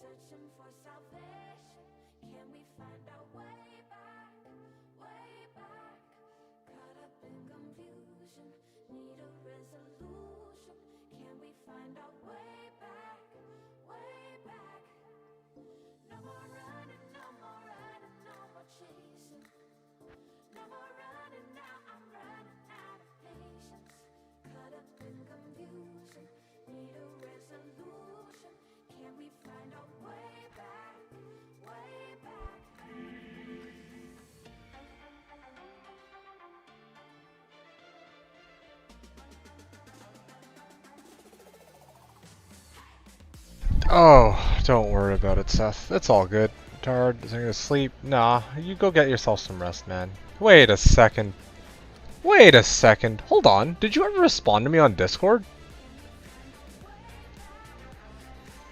searching for salvation. Can we find our way back, way back? Caught up in confusion, need a resolution. Can we find our way back, way back? No more running, no more running, no more chasing. No more running now, I'm running out of patience. Caught up in confusion, need a resolution. Can we find our way back, way back? Oh, don't worry about it, Seth. It's all good. Tired? Is I gonna sleep? Nah, you go get yourself some rest, man. Wait a second. Wait a second. Hold on. Did you ever respond to me on Discord?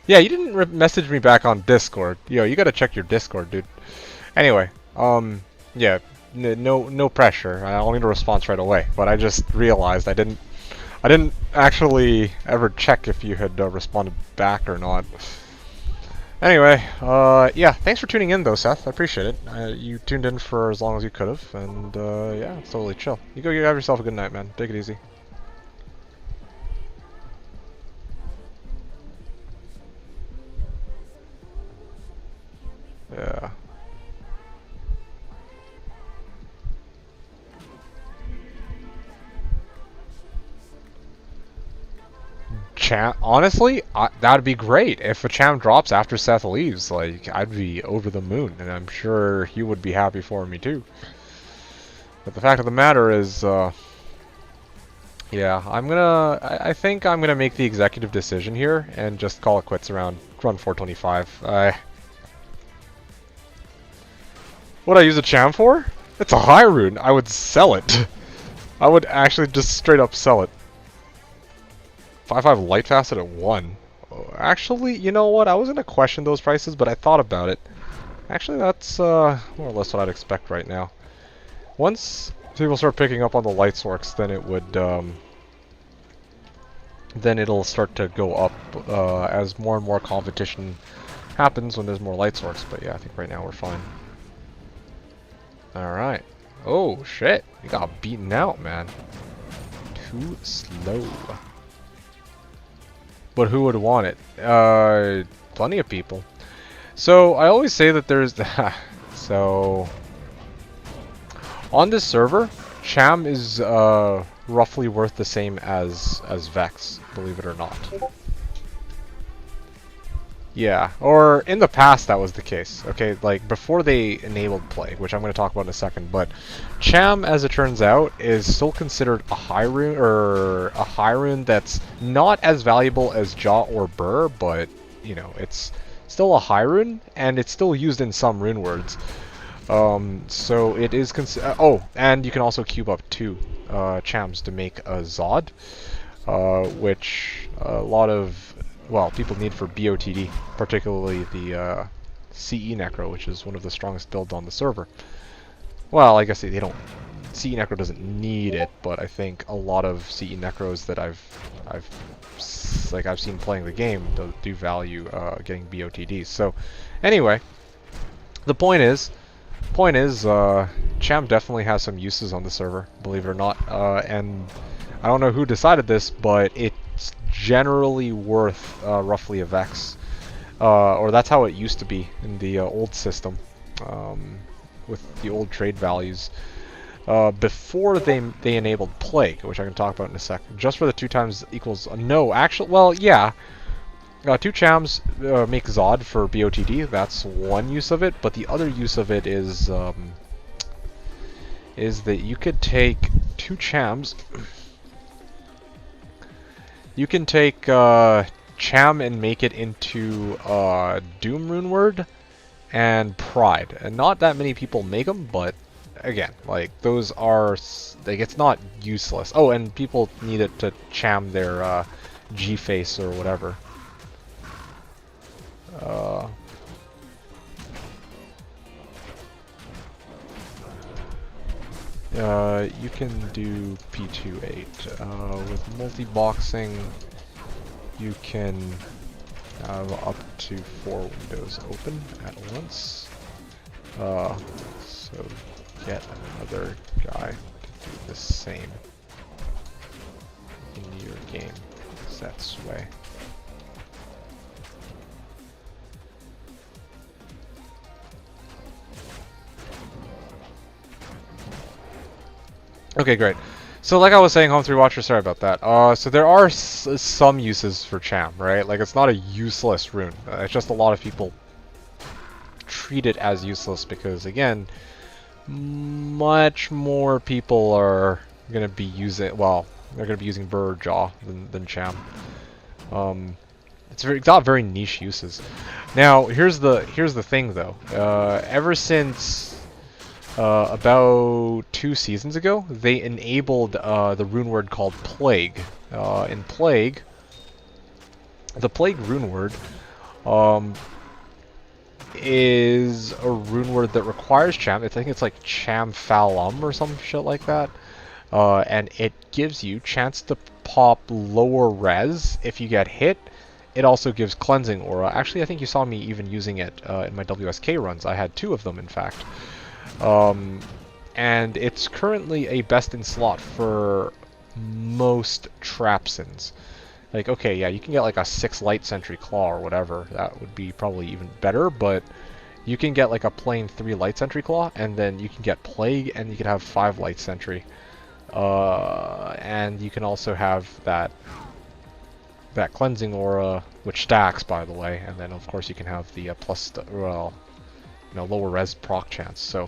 Yeah, you didn't message me back on Discord. Yo, you gotta check your Discord, dude. Anyway, yeah, no pressure. I'll need a response right away. But I just realized I didn't actually ever check if you had responded back or not. Anyway, yeah, thanks for tuning in though, Seth. I appreciate it. You tuned in for as long as you could have, and yeah, it's totally chill. You go have yourself a good night, man. Take it easy. Yeah. Cham, honestly, that'd be great if a Cham drops after Seth leaves. Like, I'd be over the moon, and I'm sure he would be happy for me too. But the fact of the matter is, yeah, I think I'm gonna make the executive decision here and just call it quits around run 425. What I use a Cham for? It's a high rune. I would sell it. I would actually just straight up sell it. 5/5 light facet at 1. Actually, you know what? I was gonna question those prices, but I thought about it. Actually, that's more or less what I'd expect right now. Once people start picking up on the light source, then it would then it'll start to go up as more and more competition happens when there's more light source. But yeah, I think right now we're fine. All right. Oh shit! You got beaten out, man. Too slow. But who would want it? Plenty of people. So I always say that there's so on this server, Cham is roughly worth the same as Vex, believe it or not. Yeah, or in the past that was the case. Okay, like before they enabled Plague, which I'm going to talk about in a second. But Cham, as it turns out, is still considered a high rune, or a high rune that's not as valuable as Jaw or Burr, but you know, it's still a high rune, and it's still used in some rune words. So it is oh, and you can also cube up 2 Chams to make a Zod, which a lot of people need for BOTD, particularly the CE Necro, which is one of the strongest builds on the server. Well, I guess they don't. CE Necro doesn't need it, but I think a lot of CE Necros that I've seen playing the game do value getting BOTDs. So, anyway, the point is, Cham definitely has some uses on the server, believe it or not, and I don't know who decided this, but it's generally worth roughly a Vex, or that's how it used to be in the old system, with the old trade values, before they enabled Plague, which I can talk about in a sec. Just for the 2 times equals no, actually, well, yeah. 2 Chams make Zod for BOTD. That's one use of it, but the other use of it is that you could take 2 Chams. You can take Cham and make it into Doom Rune Word and Pride, and not that many people make them, but again, like those are like it's not useless. Oh, and people need it to Cham their G-Face or whatever. You can do P28 with multi-boxing. You can have up to 4 windows open at once. So get another guy to do the same in your game. Set sway. Okay, great. So like I was saying, Home 3 Watcher, sorry about that. So there are some uses for Cham, right? Like, it's not a useless rune. It's just a lot of people treat it as useless because, again, much more people are going to be using, well, they're going to be using Bird Jaw than Cham. It's got very niche uses. Now, here's the thing, though. Ever since about 2 seasons ago, they enabled the rune word called Plague. In Plague, the Plague rune word is a rune word that requires Cham. I think it's like Cham Falum or some shit like that. And it gives you chance to pop lower res if you get hit. It also gives Cleansing Aura. Actually, I think you saw me even using it in my WSK runs. I had 2 of them, in fact. And it's currently a best in slot for most Trapsins. Like, okay, yeah, you can get like a 6 Light Sentry Claw or whatever. That would be probably even better, but you can get like a plain 3 Light Sentry Claw, and then you can get Plague, and you can have 5 Light Sentry. And you can also have that Cleansing Aura, which stacks, by the way, and then of course you can have the lower res proc chance. So,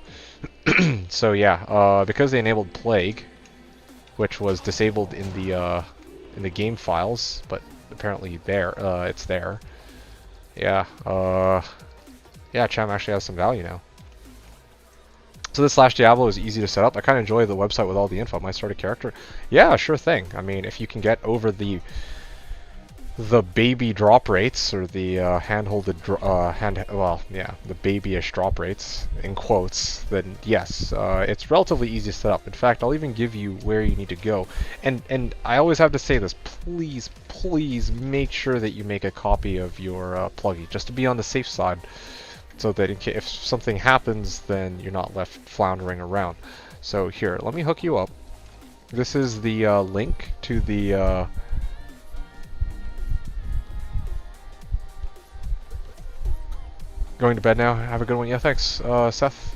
so yeah, because they enabled Plague, which was disabled in the game files, but apparently it's there. Yeah, yeah, Cham actually has some value now. So this Slashdiablo is easy to set up. I kind of enjoy the website with all the info. My starter character, yeah, sure thing. I mean, if you can get over the baby drop rates, or the the babyish drop rates in quotes, then yes, it's relatively easy to set up. In fact, I'll even give you where you need to go. And I always have to say this: please make sure that you make a copy of your pluggy, just to be on the safe side, so that if something happens, then you're not left floundering around. So here, let me hook you up. This is the link to the going to bed now. Have a good one. Yeah, thanks, Seth.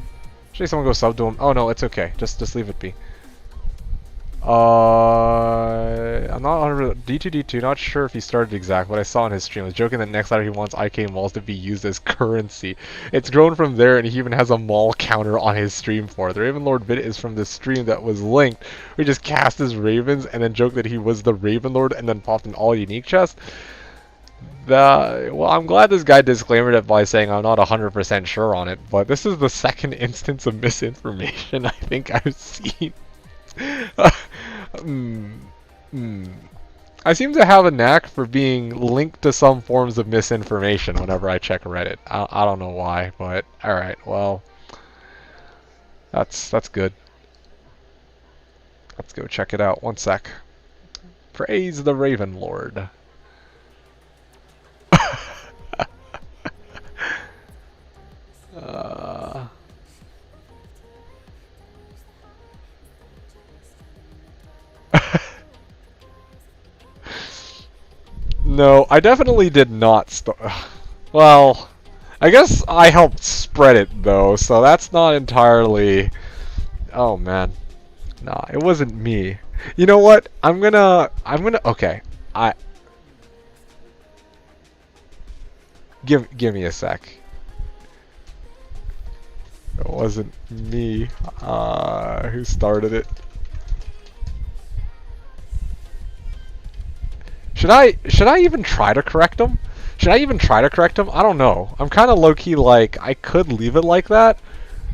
Should someone go sub to him? Oh no, it's okay. Just leave it be. I'm not on D2D2. Not sure if he started exact. What I saw on his stream, I was joking that next ladder he wants IK malls to be used as currency. It's grown from there, and he even has a mall counter on his stream for it. The Raven Lord bit is from this stream that was linked. We just cast his ravens and then joked that he was the Raven Lord, and then popped an all unique chest. Well, I'm glad this guy disclaimed it by saying I'm not 100% sure on it, but this is the second instance of misinformation I think I've seen. I seem to have a knack for being linked to some forms of misinformation whenever I check Reddit. I don't know why, but alright, well, that's good. Let's go check it out. One sec. Praise the Raven Lord. No, I definitely did not well, I guess I helped spread it though, so that's not entirely... Oh man. Nah, it wasn't me. You know what? I'm gonna okay. Give me a sec. It wasn't me who started it. Should I even try to correct him? Should I even try to correct him? I don't know. I'm kind of low-key like, I could leave it like that.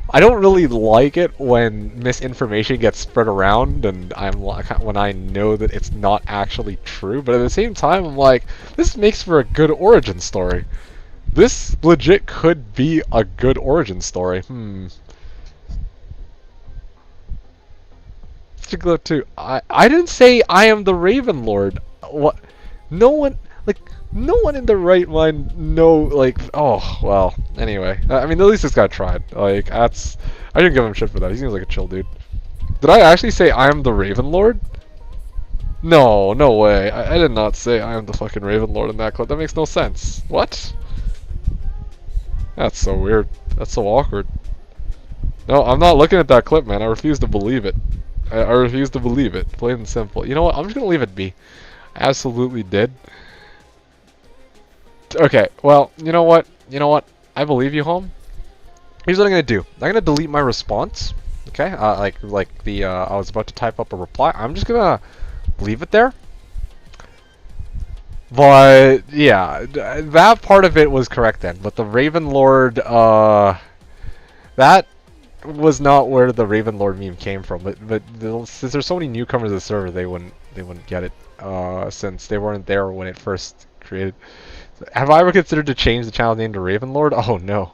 I don't really like it when misinformation gets spread around and when I know that it's not actually true, but at the same time I'm like, this makes for a good origin story. This legit could be a good origin story. Too. I didn't say I am the Raven Lord. What? No one. Like, no one in their right mind like, oh, well, anyway. I mean, at least this guy tried. Like, that's, I didn't give him shit for that. He seems like a chill dude. Did I actually say I am the Raven Lord? No, no way. I did not say I am the fucking Raven Lord in that clip. That makes no sense. What? That's so weird. That's so awkward. No, I'm not looking at that clip, man. I refuse to believe it. I refuse to believe it. Plain and simple. You know what? I'm just gonna leave it be. I absolutely did. Okay, well, you know what? You know what? I believe you, home. Here's what I'm gonna do. I'm gonna delete my response. Okay, like the I was about to type up a reply. I'm just gonna leave it there. But yeah, that part of it was correct then. But the Raven Lord, that was not where the Raven Lord meme came from. But since there's so many newcomers to the server, they wouldn't get it. Since they weren't there when it first created. Have I ever considered to change the channel name to Raven Lord? Oh no,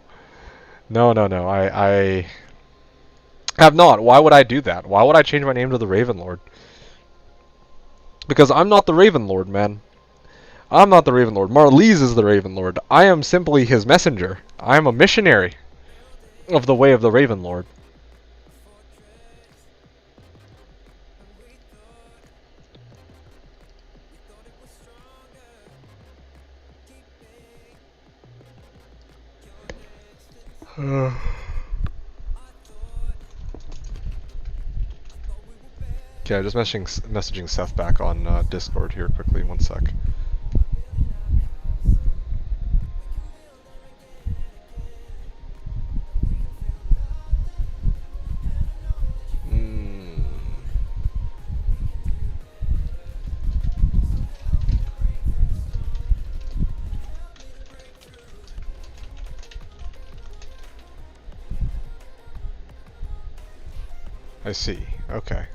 no, no, no. I have not. Why would I do that? Why would I change my name to the Raven Lord? Because I'm not the Raven Lord, man. I'm not the Raven Lord. Marlies is the Raven Lord. I am simply his messenger. I am a missionary of the way of the Raven Lord. Okay, just messaging Seth back on Discord here quickly. One sec. I see. Okay.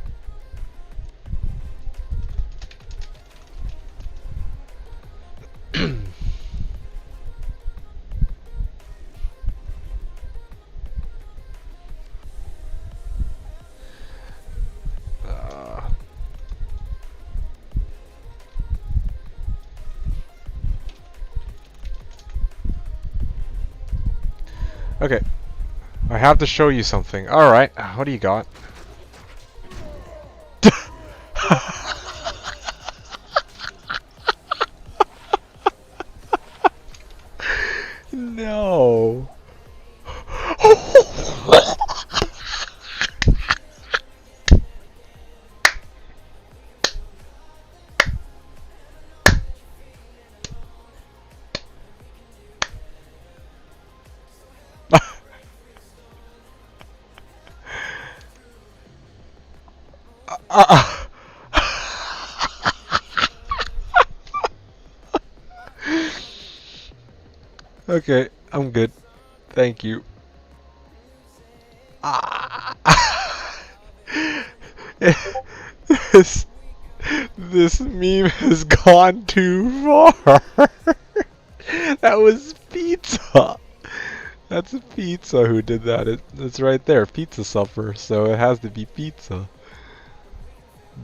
Okay. I have to show you something. Alright, what do you got? No. Okay, I'm good. Thank you. this, this meme has gone too far. That was Pizza. That's Pizza who did that. It's right there, Pizza Supper. So it has to be Pizza.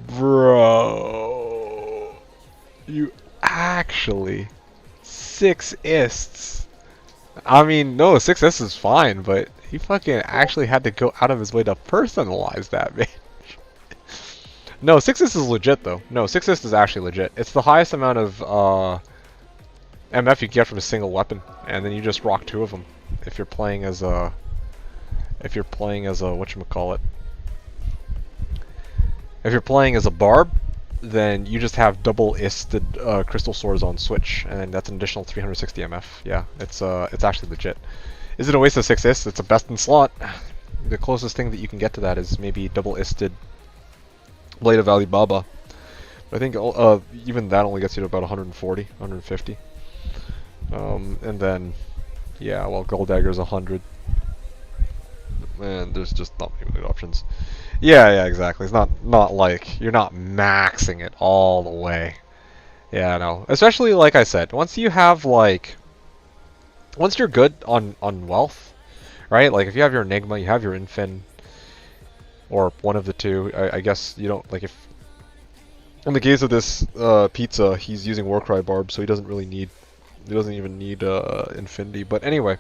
Bro, you actually 6 ists. I mean, no, 6 ists is fine, but he fucking actually had to go out of his way to personalize that, bitch. No, 6 ists is legit though. No, 6 ists is actually legit. It's the highest amount of MF you can get from a single weapon, and then you just rock 2 of them if you're playing as a whatchamacallit. If you're playing as a barb, then you just have double isted crystal swords on switch, and that's an additional 360 MF. Yeah, it's actually legit. Is it a waste of 6 ists? It's a best in slot. The closest thing that you can get to that is maybe double isted Blade of Alibaba. I think even that only gets you to about 140, 150. And then, yeah, well, Gold Dagger's 100. And there's just not many options. Yeah, exactly. It's not like you're not maxing it all the way. Yeah, no. Especially like I said, once you have like, once you're good on wealth, right? Like if you have your Enigma, you have your Infin, or one of the two. I guess you don't like if In the case of this pizza, he's using Warcry Barb, so he doesn't really need. He doesn't even need Infinity. But anyway,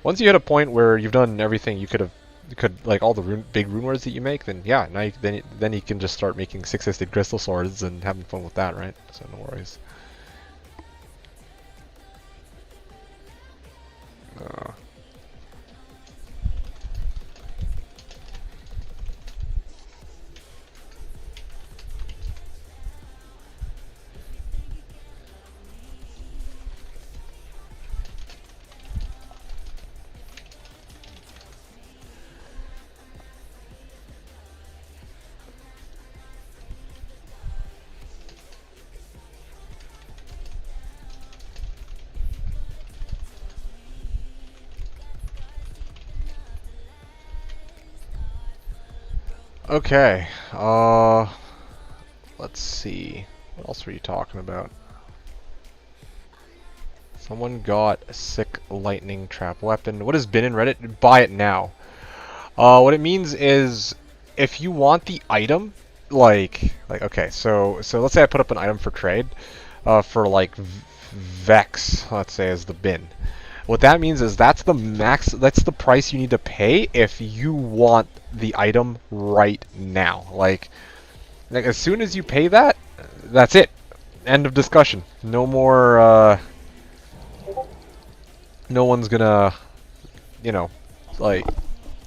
once you hit a point where you've done everything you could like all the big rune words that you make, then yeah, now then you can just start making six-fisted crystal swords and having fun with that, right? So no worries. Uh, okay. Let's see. What else were you talking about? Someone got a sick lightning trap weapon. What has been in Reddit? Buy it now. What it means is if you want the item, like okay, so let's say I put up an item for trade, for like Vex, let's say as the bin. What that means is that's the max, that's the price you need to pay if you want the item right now. Like as soon as you pay that, that's it. End of discussion. No more, no one's gonna, you know, like,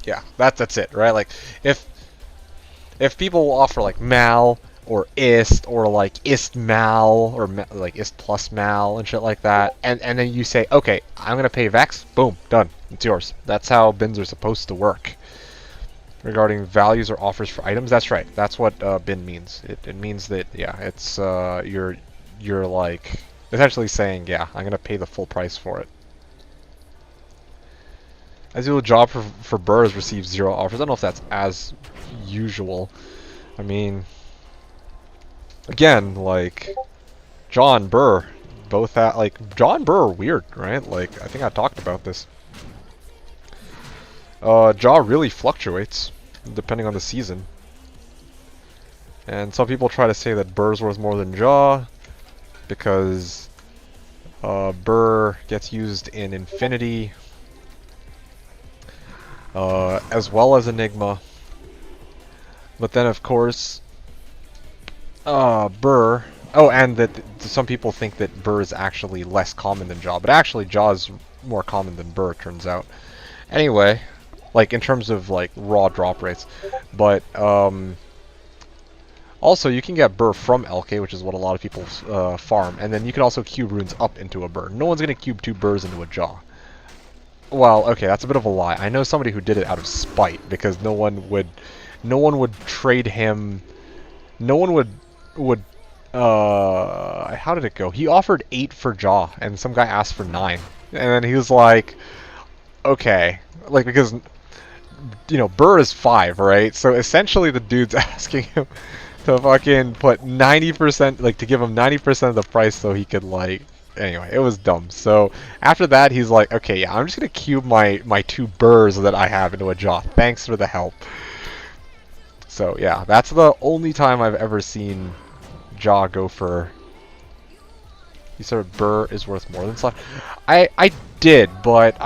yeah, that's it, right? Like, if people offer like Mal or Ist or like Ist Mal or like Ist plus Mal and shit like that, and then you say, okay, I'm gonna pay Vex, boom, done, it's yours. That's how bins are supposed to work. Regarding values or offers for items, that's right. That's what bin means. It means that yeah, it's you're like essentially saying yeah, I'm gonna pay the full price for it. As usual, job for Burrs receives 0 offers. I don't know if that's as usual. I mean, again, like John Burr, both at like John Burr are weird, right? Like I think I talked about this. Jaw really fluctuates depending on the season. And some people try to say that Burr's worth more than Jaw because Burr gets used in Infinity as well as Enigma. But then of course Burr, oh, and that some people think that Burr is actually less common than Jaw, but actually Jaw is more common than Burr, it turns out. Anyway, like in terms of like raw drop rates, but also you can get Burr from LK, which is what a lot of people farm, and then you can also cube runes up into a Burr. No one's gonna cube 2 Burrs into a Jaw. Well, okay, that's a bit of a lie. I know somebody who did it out of spite because no one would trade him. No one would. How did it go? He offered 8 for Jaw, and some guy asked for 9, and then he was like, okay, like because. You know, Burr is 5, right? So essentially the dude's asking him to fucking put 90%, like to give him 90% of the price so he could like, anyway, it was dumb. So after that he's like, okay, yeah, I'm just gonna cube my 2 Burrs that I have into a Jaw. Thanks for the help. So yeah, that's the only time I've ever seen Jaw go for. He said Burr is worth more than Slash. I did, but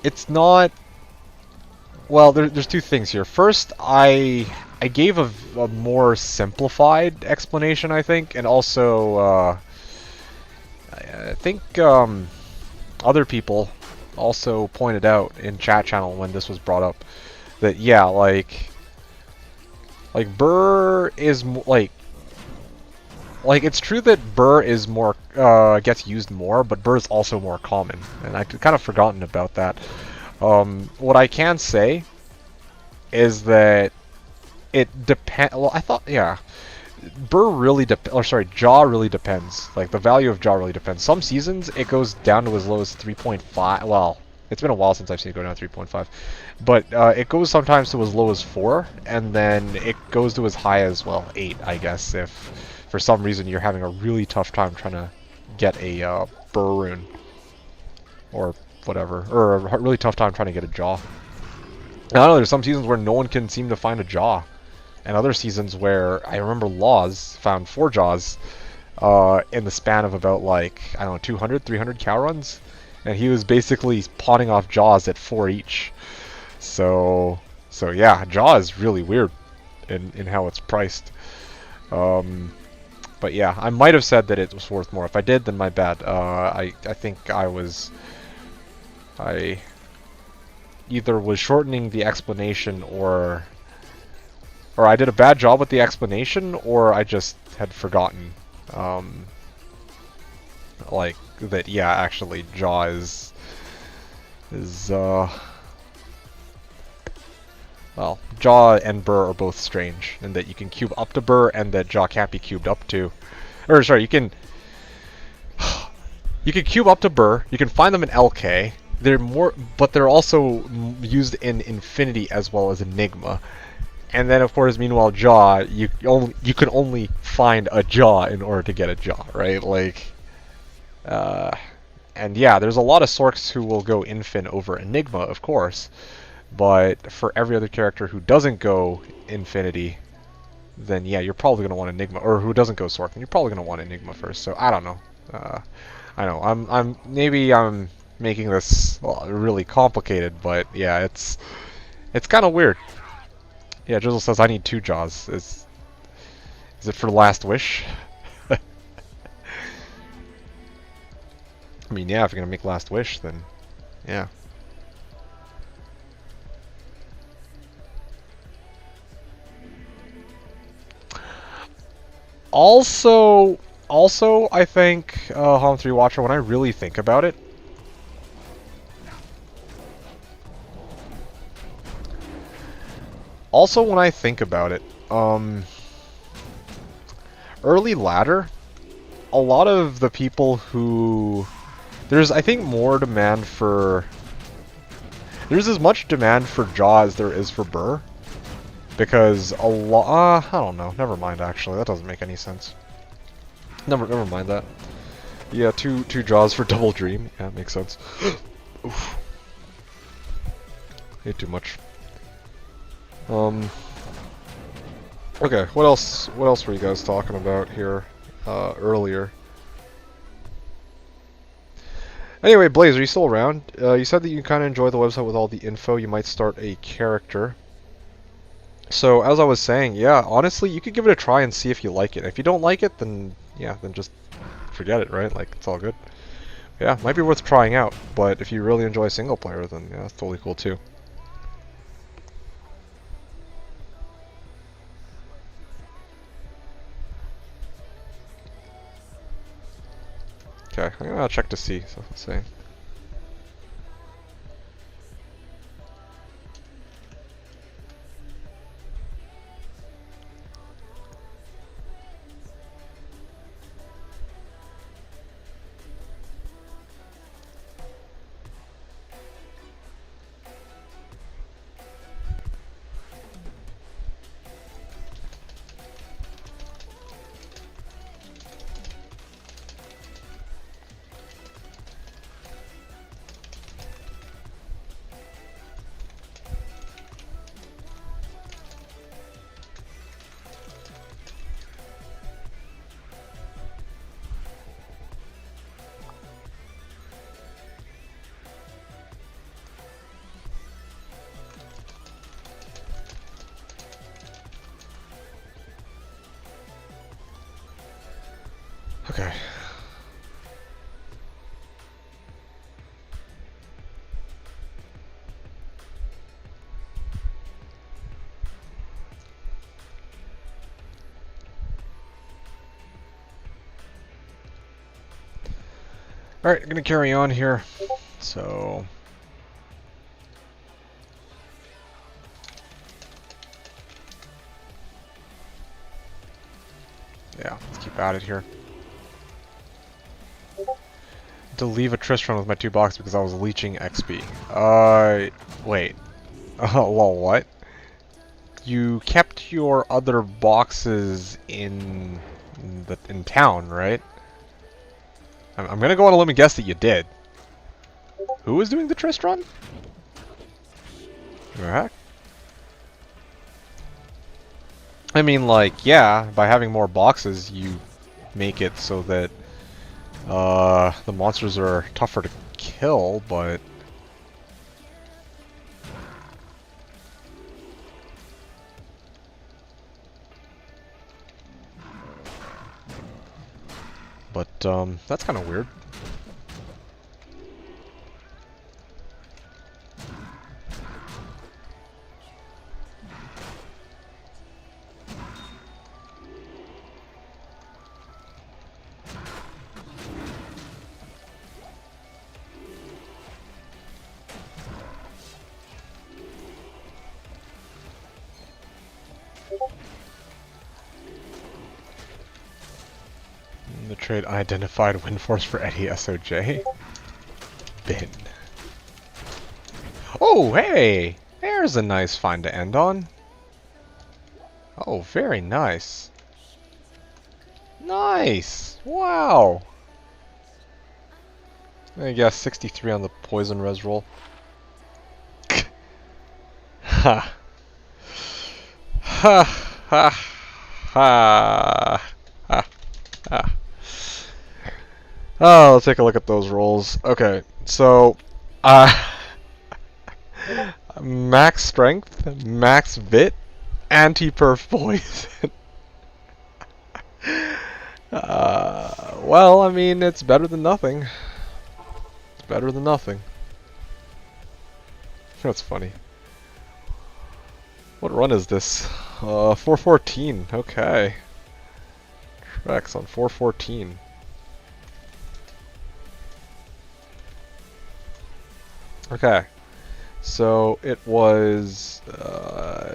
it's not. Well, there's 2 things here. First, I gave a more simplified explanation, I think, and also I think other people also pointed out in chat channel when this was brought up that yeah, like Burr is like it's true that Burr is more gets used more, but Burr is also more common, and I'd kind of forgotten about that. What I can say is that it depends. Well, I thought yeah, Burr really Jaw really depends. Like the value of Jaw really depends. Some seasons it goes down to as low as 3.5. Well, it's been a while since I've seen it go down to 3.5, but it goes sometimes to as low as 4, and then it goes to as high as 8, I guess, if for some reason you're having a really tough time trying to get a Burr rune or whatever, or a really tough time trying to get a Jaw. I don't know, there's some seasons where no one can seem to find a Jaw. and other seasons where I remember Laws found 4 Jaws in the span of about, like, I don't know, 200, 300 cow runs. And he was basically pawning off Jaws at 4 each. So yeah, Jaw is really weird in how it's priced. But yeah, I might have said that it was worth more. If I did, then my bad. I think I either was shortening the explanation, or I did a bad job with the explanation, or I just had forgotten. Like that, yeah, actually, Jaw is well, Jaw and Burr are both strange, in that you can cube up to Burr, and that Jaw can't be cubed up to. Or sorry, you can cube up to Burr. You can find them in LK. They're more, but they're also used in Infinity as well as Enigma. And then, of course, meanwhile, Jaw, you can only find a Jaw in order to get a Jaw, right? Like, and yeah, there's a lot of Sorks who will go Infin over Enigma, of course. But for every other character who doesn't go Infinity, then yeah, you're probably going to want Enigma. Or who doesn't go Sork, then you're probably going to want Enigma first. So I don't know. I know maybe I'm making this really complicated, but yeah, it's kind of weird. Yeah, Drizzle says I need 2 Jaws. Is it for Last Wish? I mean, yeah, if you're gonna make Last Wish, then yeah. Also, I think, Home 3 Watcher, when I really think about it, early ladder, a lot of the people who... There's, I think, more demand for... There's as much demand for Jaw as there is for Burr. Because a lot... I don't know. Never mind, actually. That doesn't make any sense. Never mind that. Yeah, two Jaws for Double Dream. Yeah, makes sense. Oof. Ate too much. Okay, what else were you guys talking about here earlier? Anyway, Blaze, are you still around? You said that you kind of enjoy the website with all the info. You might start a character. So, as I was saying, yeah, honestly, you could give it a try and see if you like it. If you don't like it, then, yeah, then just forget it, right? Like, it's all good. Yeah, might be worth trying out, but if you really enjoy single player, then, yeah, that's totally cool, too. Okay, I'm gonna check to see, so let's see. Okay. Alright, I'm gonna carry on here. So... yeah, let's keep at it here. To leave a Tristram with my 2 boxes because I was leeching XP. Wait. Oh, well, what? You kept your other boxes in town, right? I'm gonna go on a limb and guess that you did. Who was doing the Tristram? What the heck? I mean, like, yeah, by having more boxes, you make it so that the monsters are tougher to kill, but that's kind of weird. The trade unidentified Windforce for Eddie SOJ. Bin. Oh, hey! There's a nice find to end on. Oh, very nice. Nice! Wow! I guess 63 on the poison res roll. Ha! Ha! Ha! Ha! Ha! Ha! Oh, let's take a look at those rolls. Okay, so, max strength, max vit, anti-perf poison. Well, I mean, it's better than nothing. It's better than nothing. That's funny. What run is this? 414. Okay. Trex on 414. Okay. So it was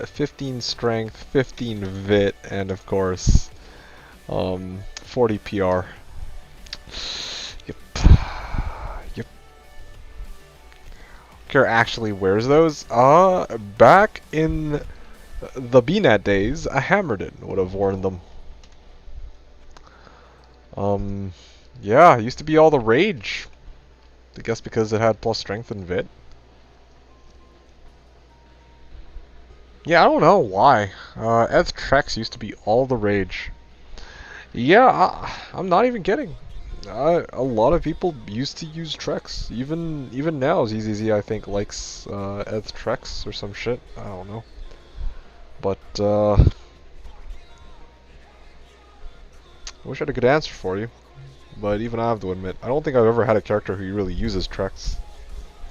15 strength, 15 vit, and of course 40 PR. Yep. Yep. Care actually wears those? Back in the BNet days, a Hammerden would have worn them. Yeah, it used to be all the rage. I guess because it had plus strength and vit. Yeah, I don't know why. Eth Trex used to be all the rage. Yeah, I'm not even kidding. A lot of people used to use Trex. Even now, ZZZ I think likes Eth Trex or some shit. I don't know. But I wish I had a good answer for you. But even I have to admit, I don't think I've ever had a character who really uses Trex.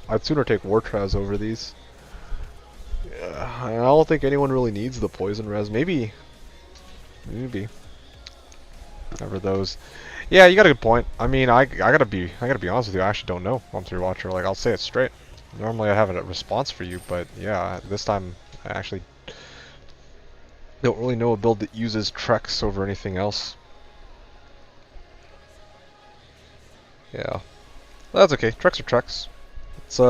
I'd sooner take Wartraz over these. I don't think anyone really needs the poison res. Maybe. Never those. Yeah, you got a good point. I mean, I gotta be honest with you. I actually don't know, Monster Watcher. Like, I'll say it straight. Normally I have a response for you, but yeah, this time I actually don't really know a build that uses Trex over anything else. Yeah, that's okay. Trex are Trex. It's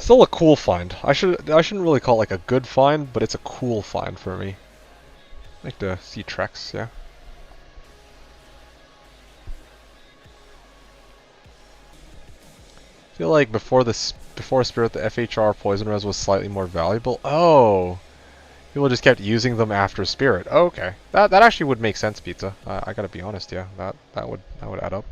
still a cool find. I shouldn't really call it like a good find, but it's a cool find for me. I like to see Trex, yeah. I feel like before Spirit, the FHR poison res was slightly more valuable. Oh, people just kept using them after Spirit. Oh, okay, that actually would make sense, Pizza. I gotta be honest, yeah, that would add up.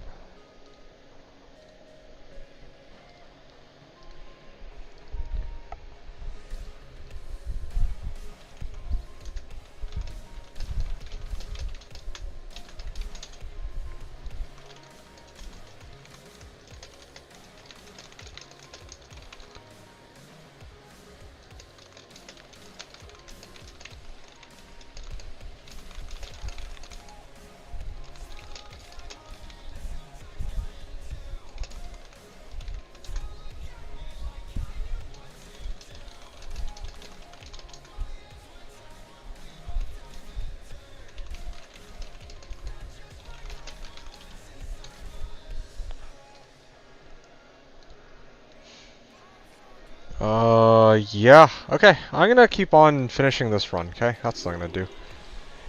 Yeah. Okay, I'm gonna keep on finishing this run, okay? That's what I'm gonna do.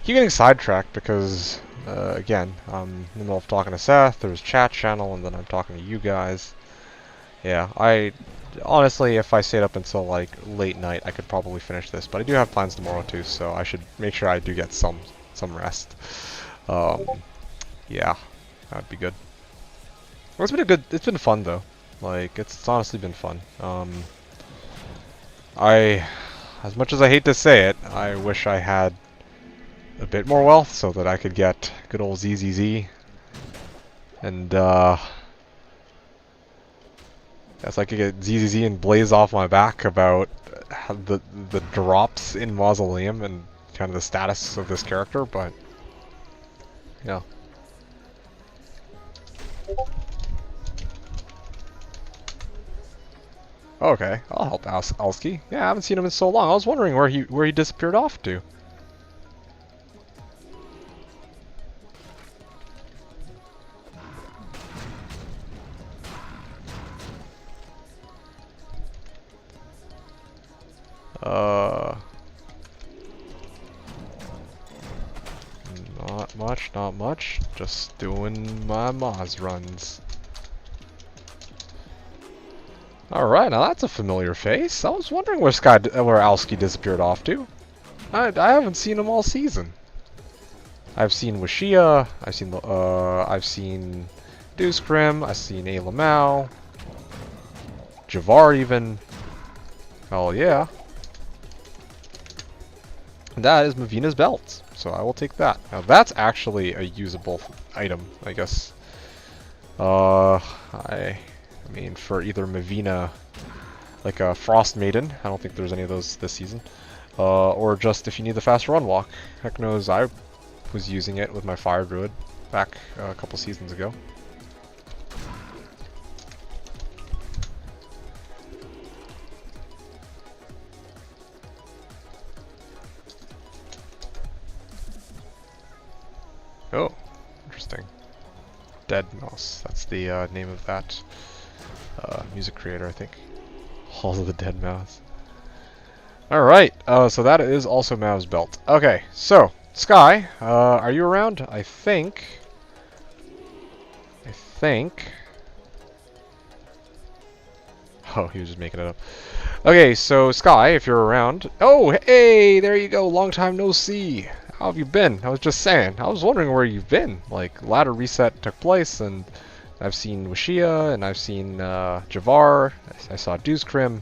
Keep getting sidetracked because, again, I'm in the middle of talking to Seth, there's chat channel, and then I'm talking to you guys. Yeah, I honestly, if I stayed up until like late night, I could probably finish this. But I do have plans tomorrow too, so I should make sure I do get some rest. Um, yeah, that'd be good. Well, it's been fun though. Like, it's honestly been fun. As much as I hate to say it, I wish I had a bit more wealth so that I could get good old ZZZ. And, yes, I could get ZZZ and blaze off my back about the drops in Mausoleum and kind of the status of this character, but, yeah. Okay, I'll help Alski. Yeah, I haven't seen him in so long. I was wondering where he disappeared off to. Not much, not much. Just doing my Moz runs. Alright, now that's a familiar face. I was wondering where Alski disappeared off to. I haven't seen him all season. I've seen Washia, I've seen Deucecrim, I've seen Alamau, Javar even. Hell yeah. That is Mavina's belt, so I will take that. Now that's actually a usable item, I guess. I mean, for either Mavina, like a Frost Maiden, I don't think there's any of those this season, or just if you need the fast run walk. Heck knows, I was using it with my Fire Druid back a couple seasons ago. Oh, interesting. Dead Mouse. That's the name of that music creator, I think. Halls of the Dead Mouse. Alright, so that is also Mav's belt. Okay, so, Sky, are you around? I think... Oh, he was just making it up. Okay, so Sky, if you're around... Oh, hey, there you go, long time no see. How have you been? I was just saying. I was wondering where you've been. Like, ladder reset took place, and I've seen Washia, and I've seen Javar. I saw Deucecrim.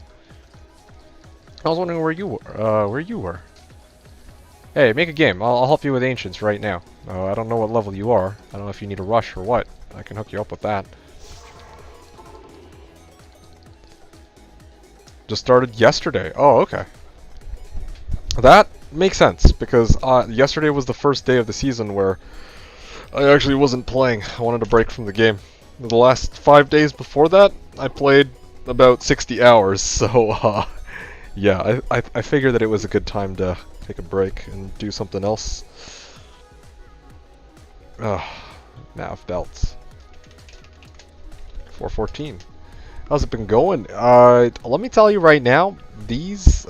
I was wondering where you were. Hey, make a game. I'll help you with Ancients right now. I don't know what level you are. I don't know if you need a rush or what. I can hook you up with that. Just started yesterday. Oh, okay. That makes sense, because yesterday was the first day of the season where I actually wasn't playing. I wanted a break from the game. The last 5 days before that, I played about 60 hours, so yeah, I figured that it was a good time to take a break and do something else. Nav belts. 414. How's it been going? Let me tell you right now, these,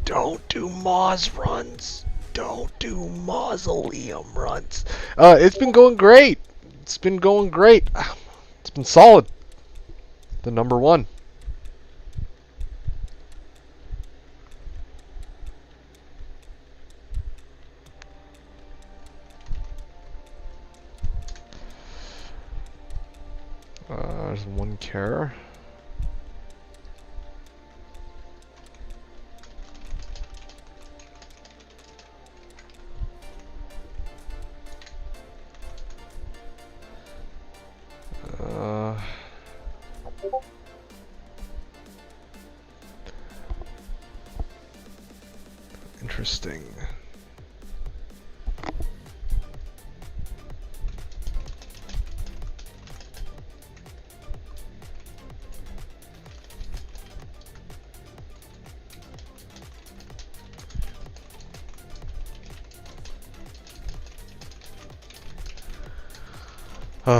don't do Moz runs. Don't do Mausoleum runs. It's been going great. It's been going great. It's been solid. The number one. There's one care. Interesting.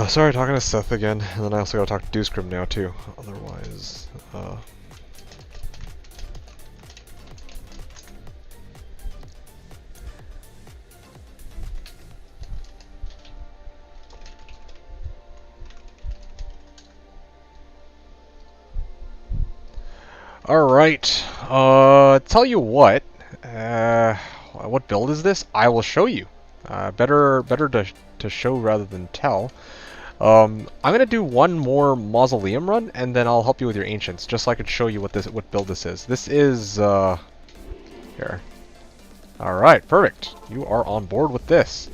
Sorry, talking to Seth again, and then I also gotta talk to Deucecrim now too. Otherwise, Alright, tell you what build is this? I will show you. Better to show rather than tell. I'm gonna do one more Mausoleum run, and then I'll help you with your Ancients, just so I can show you what build this is. This is, here. Alright, perfect. You are on board with this.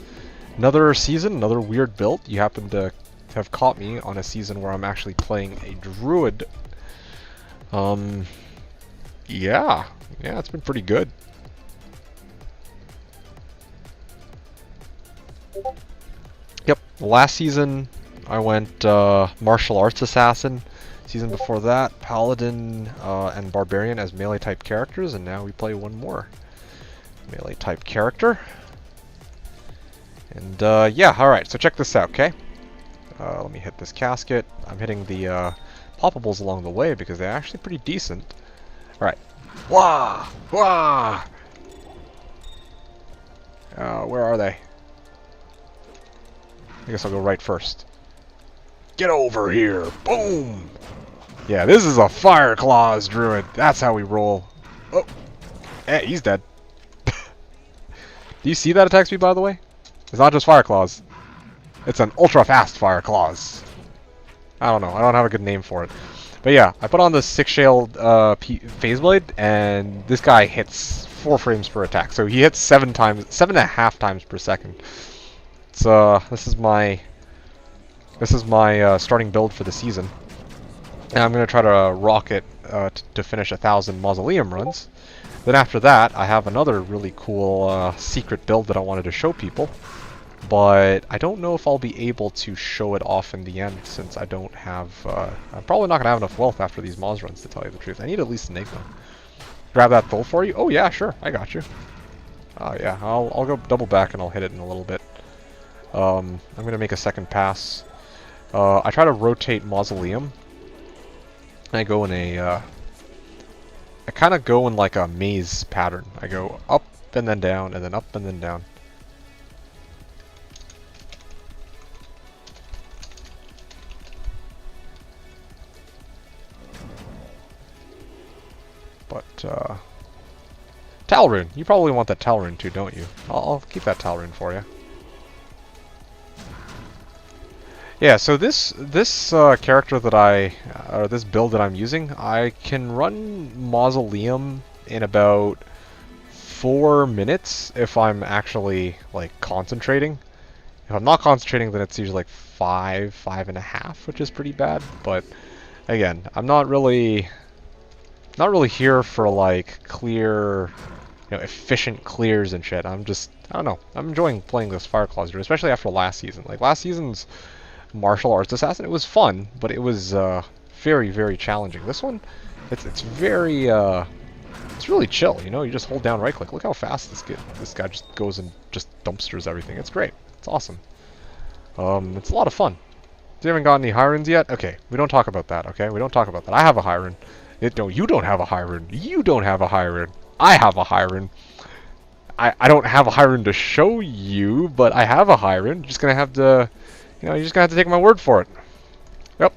Another season, another weird build. You happen to have caught me on a season where I'm actually playing a Druid. Yeah, it's been pretty good. Yep, last season I went Martial Arts Assassin. Season before that, Paladin and Barbarian as melee type characters, and now we play one more melee type character. And yeah, alright, so check this out, okay? Let me hit this casket. I'm hitting the poppables along the way because they're actually pretty decent. Alright. Wah! Wah! Where are they? I guess I'll go right first. Get over here! Boom! Yeah, this is a Fireclaws Druid. That's how we roll. Oh! Eh, he's dead. Do you see that attack speed, by the way? It's not just Fireclaws. It's an ultra-fast Fireclaws. I don't know. I don't have a good name for it. But yeah, I put on the 6-shelled Phase Blade, and this guy hits 4 frames per attack. So he hits 7.5 times per second. So this is my starting build for the season. And I'm going to try to rock it to finish 1,000 Mausoleum runs. Then after that, I have another really cool secret build that I wanted to show people. But I don't know if I'll be able to show it off in the end, since I don't have... I'm probably not going to have enough wealth after these Moz runs, to tell you the truth. I need at least an Enigma. Grab that Thul for you? Oh yeah, sure, I got you. Oh yeah, I'll go double back and I'll hit it in a little bit. I'm going to make a second pass. I try to rotate Mausoleum. I go in a... I kind of go in like a maze pattern. I go up and then down, and then up and then down. But, Talrune. You probably want that Talrune too, don't you? I'll keep that Talrune for you. Yeah, so this character that or this build that I'm using, I can run Mausoleum in about 4 minutes if I'm actually, like, concentrating. If I'm not concentrating, then it's usually like 5.5, which is pretty bad. But, again, I'm not really here for, like, clear, efficient clears and shit. I don't know. I'm enjoying playing this Fireclaws Druid, especially after last season. Like, last season's Martial Arts Assassin, it was fun, but it was very, very challenging. This one, it's very, it's really chill, you just hold down right click. Look how fast this guy just goes and just dumpsters everything. It's great. It's awesome. It's a lot of fun. You haven't got any Hyruns yet? Okay, we don't talk about that, okay? We don't talk about that. I have a Hyrun. You don't have a Hyrun. You don't have a Hyrun. I have a Hyrun. I don't have a Hyrun to show you, but I have a Hyrun. You're just gonna have to... you're just gonna have to take my word for it. Yep.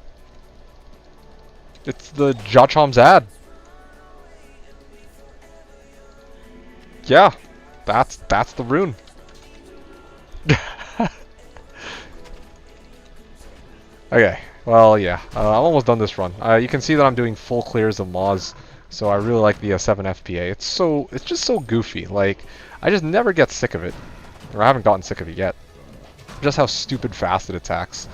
It's the Jacham's ad. Yeah, that's the rune. Okay, well, yeah, I'm almost done this run. You can see that I'm doing full clears of Moz, so I really like the 7 FPA. It's just so goofy. Like, I just never get sick of it, or I haven't gotten sick of it yet. Just how stupid fast it attacks.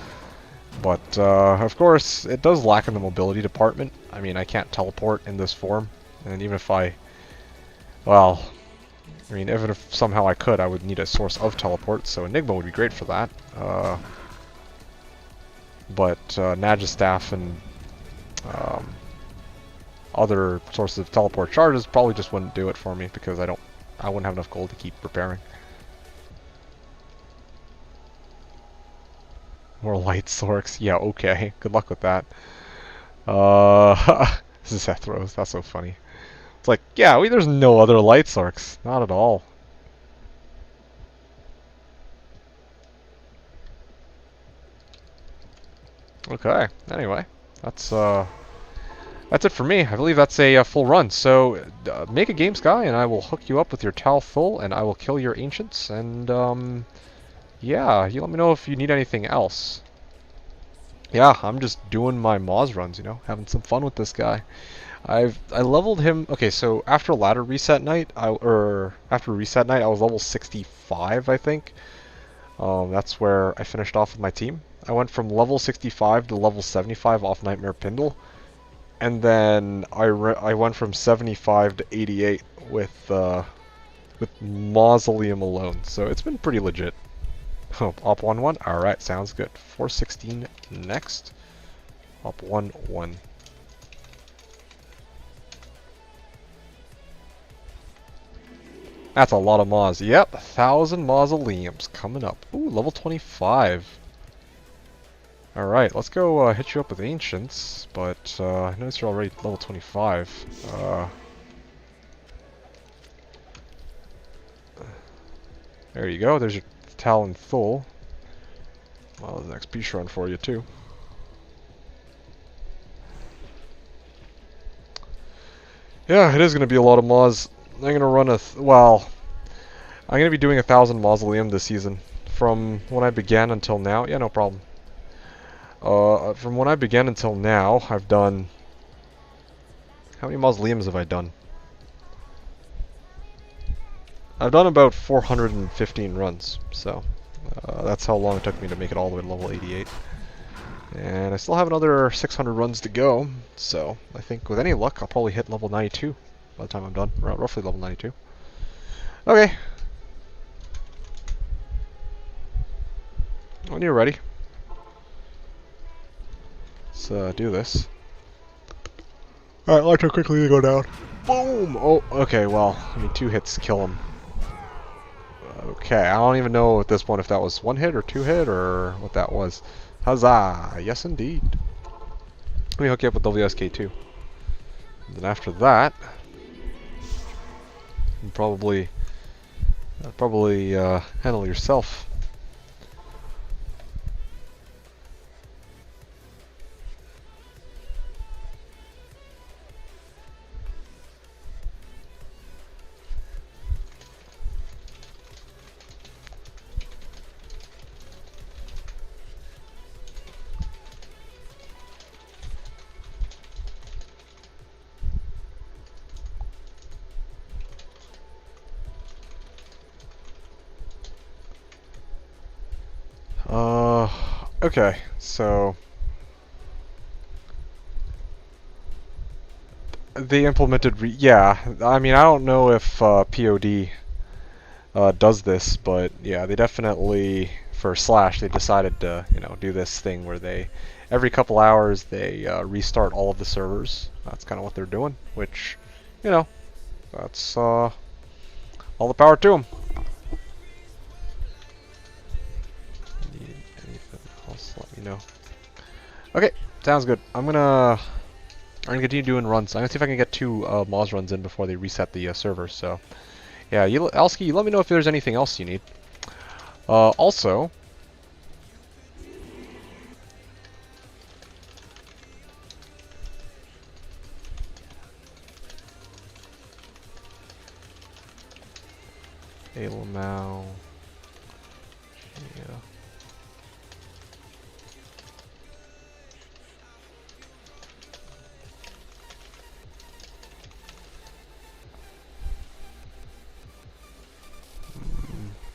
But, of course, it does lack in the mobility department. I mean, I can't teleport in this form, and even if well, I mean, even if somehow I could, I would need a source of teleport, so Enigma would be great for that. But Nagistaff and other sources of teleport charges probably just wouldn't do it for me, because I wouldn't have enough gold to keep repairing. More light Sorks. Yeah, okay. Good luck with that. Zethros. That's so funny. It's like, yeah, there's no other light Sorks. Not at all. Okay. Anyway, that's That's it for me. I believe that's a full run. So make a game, Sky, and I will hook you up with your Tal full, and I will kill your ancients. And yeah, you let me know if you need anything else. Yeah, I'm just doing my Moz runs, you know, having some fun with this guy. I leveled him. Okay, so after ladder reset night, after reset night, I was level 65, I think. That's where I finished off with my team. I went from level 65 to level 75 off Nightmare Pindle, and then I went from 75 to 88 with Mausoleum alone. So it's been pretty legit. Oh, op 1-1. All right, sounds good. 416 next. Op 1-1. That's a lot of Maws. Yep, 1,000 mausoleums coming up. Ooh, level 25. Alright, let's go hit you up with Ancients, but I notice you're already level 25. There you go, there's your Talon Thul. Well, there's an XP run for you too. Yeah, it is going to be a lot of Maws. I'm going to run well, I'm going to be doing 1,000 Mausoleum this season. From when I began until now, yeah, no problem. From when I began until now, I've done... How many Mausoleums have I done? I've done about 415 runs, so that's how long it took me to make it all the way to level 88. And I still have another 600 runs to go, so I think with any luck I'll probably hit level 92 by the time I'm done, roughly level 92. Okay. When you're ready. Let's do this. Alright, let her quickly go down. Boom! Oh, okay, well, I mean, 2 hits kill him. Okay, I don't even know at this point if that was 1 hit or 2 hit or what that was. Huzzah! Yes, indeed. Let me hook you up with WSK2. And then after that, you probably handle yourself. Okay, so they implemented yeah, I mean, I don't know if POD does this, but yeah, they definitely, for Slash, they decided to, you know, do this thing where they, every couple hours, they restart all of the servers. That's kind of what they're doing, which, you know, that's all the power to them. Need anything else? Let me know. Okay, sounds good. I'm gonna continue doing runs. I'm gonna see if I can get 2 Moz runs in before they reset the server. So, yeah, Alski, you let me know if there's anything else you need. Also, Alamau. Yeah.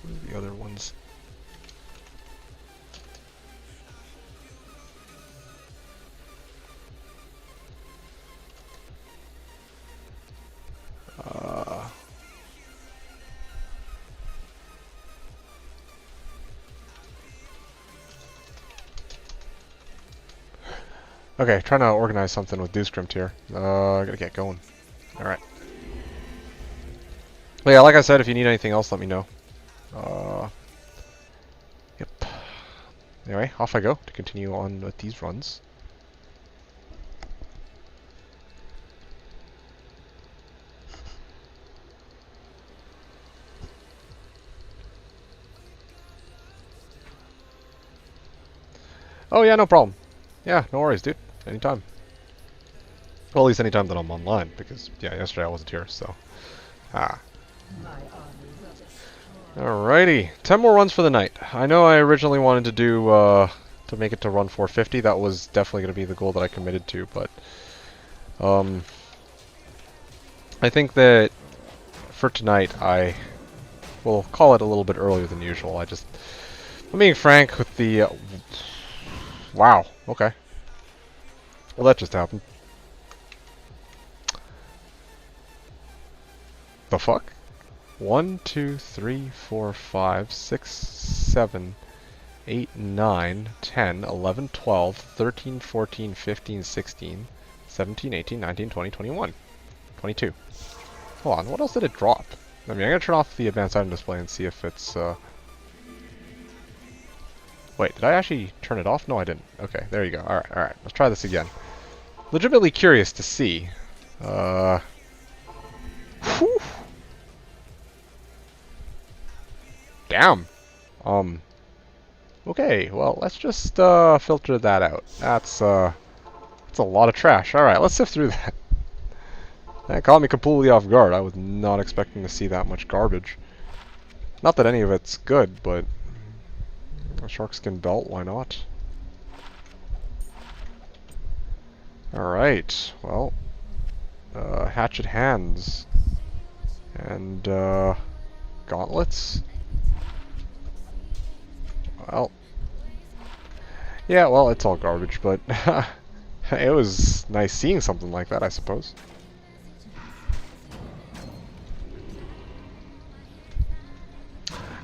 What are the other ones? Okay, trying to organize something with Dewscript here. I gotta get going. Alright. But yeah, like I said, if you need anything else, let me know. Yep. Anyway, off I go to continue on with these runs. Oh yeah, no problem. Yeah, no worries, dude. Anytime. Well, at least anytime that I'm online, because, yeah, yesterday I wasn't here, so. Ah. Alrighty. 10 more runs for the night. I know I originally wanted to do, to make it to run 450. That was definitely going to be the goal that I committed to, but, I think that for tonight, I will call it a little bit earlier than usual. I'm being frank with the, wow, okay. Well, that just happened. The fuck? 1, 2, 3, 4, 5, 6, 7, 8, 9, 10, 11, 12, 13, 14, 15, 16, 17, 18, 19, 20, 21, 22. Hold on, what else did it drop? I mean, I'm gonna turn off the advanced item display and see if it's, Wait, did I actually turn it off? No, I didn't. Okay, there you go. Alright, let's try this again. Legitimately curious to see. Whew. Damn. Okay, well, let's just, filter that out. That's a lot of trash. Alright, let's sift through that. That caught me completely off guard. I was not expecting to see that much garbage. Not that any of it's good, but a sharkskin belt, why not? Alright, well, hatchet hands and gauntlets. Well, yeah, well, it's all garbage, but it was nice seeing something like that, I suppose.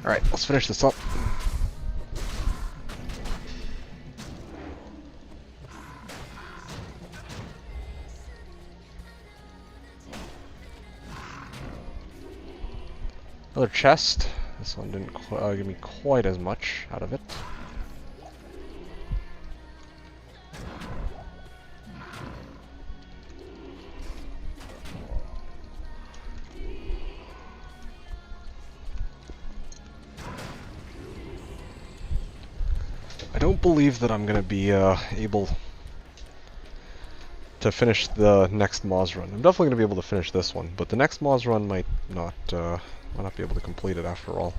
Alright, let's finish this up. Another chest. This one didn't give me quite as much out of it. I don't believe that I'm going to be able to finish the next Moz run. I'm definitely going to be able to finish this one, but the next Moz run might not be able to complete it after all.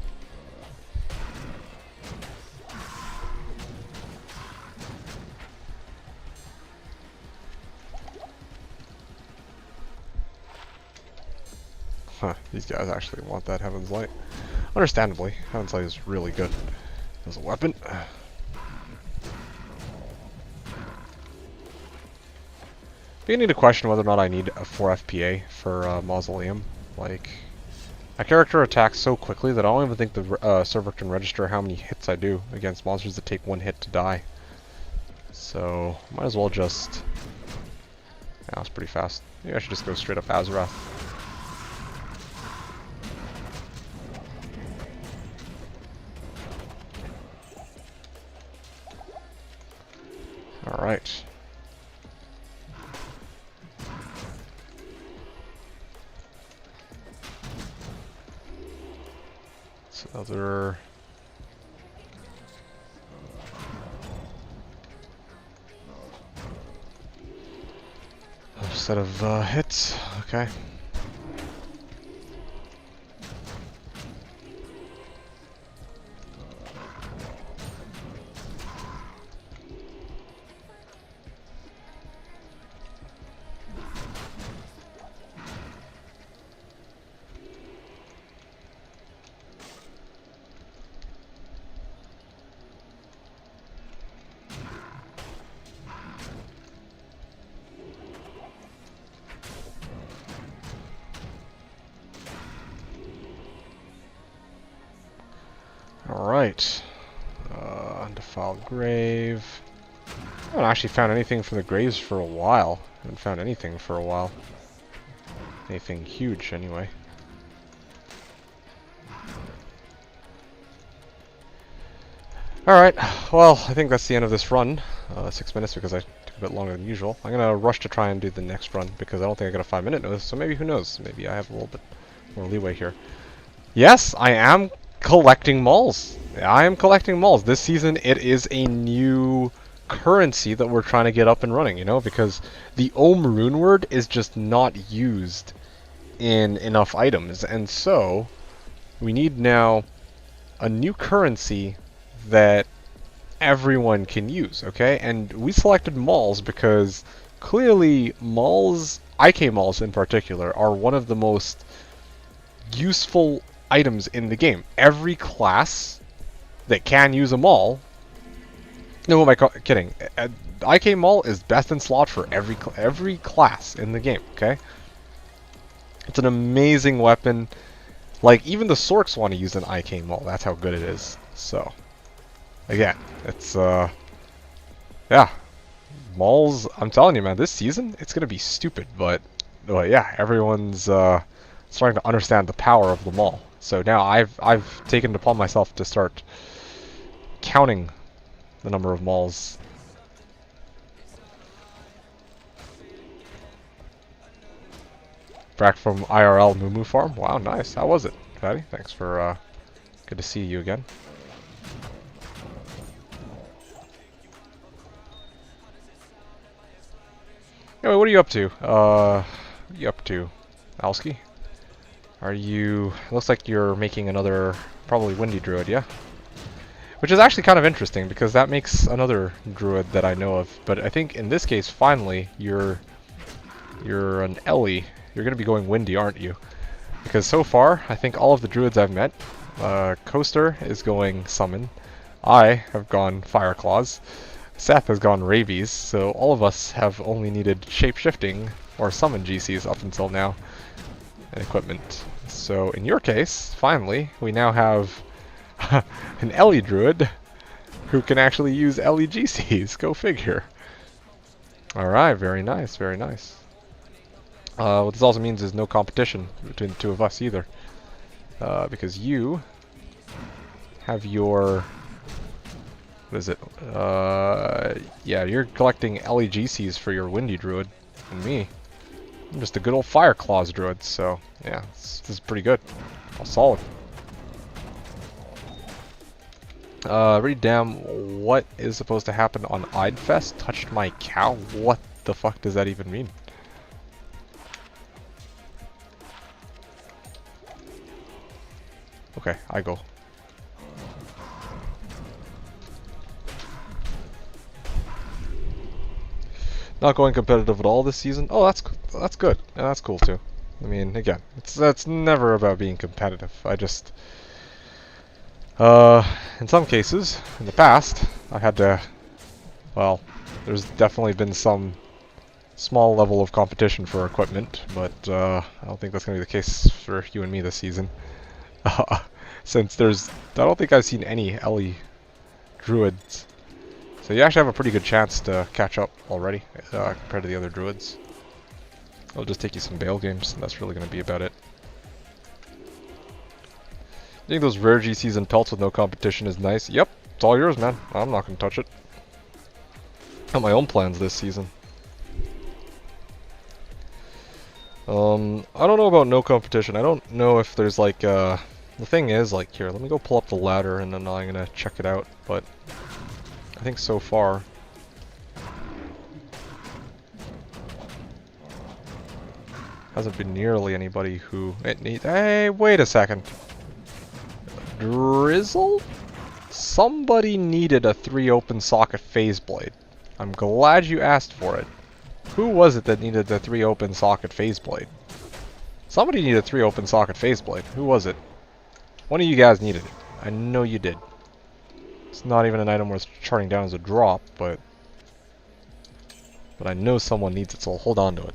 Huh, these guys actually want that Heaven's Light. Understandably, Heaven's Light is really good as a weapon. Beginning to question whether or not I need a 4 FPA for Mausoleum. Like, my character attacks so quickly that I don't even think the server can register how many hits I do against monsters that take 1 hit to die. So, might as well just... Yeah, that's pretty fast. Maybe I should just go straight up Azarath. Alright. Another set of hits. Okay. Alright. Undefiled grave. I haven't actually found anything from the graves for a while. I haven't found anything for a while. Anything huge, anyway. Alright, well, I think that's the end of this run. 6 minutes because I took a bit longer than usual. I'm gonna rush to try and do the next run because I don't think I got a 5-minute notice, so maybe, who knows, maybe I have a little bit more leeway here. Yes, I am collecting malls. I am collecting malls. This season, it is a new currency that we're trying to get up and running, you know, because the Ohm rune word is just not used in enough items, and so we need now a new currency that everyone can use, okay? And we selected malls because clearly malls, IK malls in particular, are one of the most useful items in the game. Every class that can use a mall, no, who am I kidding? IK mall is best in slot for every class in the game, okay? It's an amazing weapon. Like, even the Sorks want to use an IK mall. That's how good it is. So, again, it's, yeah. Malls, I'm telling you, man, this season, it's going to be stupid. But yeah, everyone's starting to understand the power of the mall. So now I've taken it upon myself to start counting the number of malls. Back from IRL Moo Farm. Wow, nice. How was it, Fatty? Thanks for, good to see you again. Anyway, what are you up to? What are you up to, Alski? Are you... Looks like you're making another, probably Windy Druid, yeah? Which is actually kind of interesting, because that makes another Druid that I know of. But I think in this case, finally, you're an Ellie. You're going to be going Windy, aren't you? Because so far, I think all of the Druids I've met, Coaster is going Summon. I have gone Fireclaws. Seth has gone Rabies. So all of us have only needed Shape-Shifting or Summon GCs up until now. And equipment. So in your case, finally, we now have an Ellie Druid who can actually use Ellie GCs. Go figure. Alright, very nice, very nice. What this also means is no competition between the two of us either. Because you have your... What is it? Yeah, you're collecting LEGCs for your Windy Druid. And me, I'm just a good old Fireclaws Druid, so yeah, this is pretty good. All solid. Read damn, what is supposed to happen on Idefest? Touched my cow? What the fuck does that even mean? Okay, I go. Not going competitive at all this season. Oh, that's good. Yeah, that's cool too. I mean, again, that's never about being competitive. I just, in some cases, in the past, I had to. Well, there's definitely been some small level of competition for equipment, but I don't think that's going to be the case for you and me this season. Since I don't think I've seen any Ellie Druids. So you actually have a pretty good chance to catch up already, compared to the other Druids. It'll just take you some Bale games, and that's really going to be about it. I think those rare GCs and pelts with no competition is nice. Yep, it's all yours, man. I'm not going to touch it. I have my own plans this season. I don't know about no competition. I don't know if there's like, the thing is, like, here, let me go pull up the ladder and then I'm gonna check it out, but I think so far hasn't been nearly anybody who it needs. Hey, wait a second. Drizzle? Somebody needed a 3 open socket phase blade. I'm glad you asked for it. Who was it that needed the 3 open socket phase blade? Somebody needed a 3 open socket phase blade. Who was it? One of you guys needed it. I know you did. It's not even an item worth charting down as a drop, but I know someone needs it, so I'll hold on to it.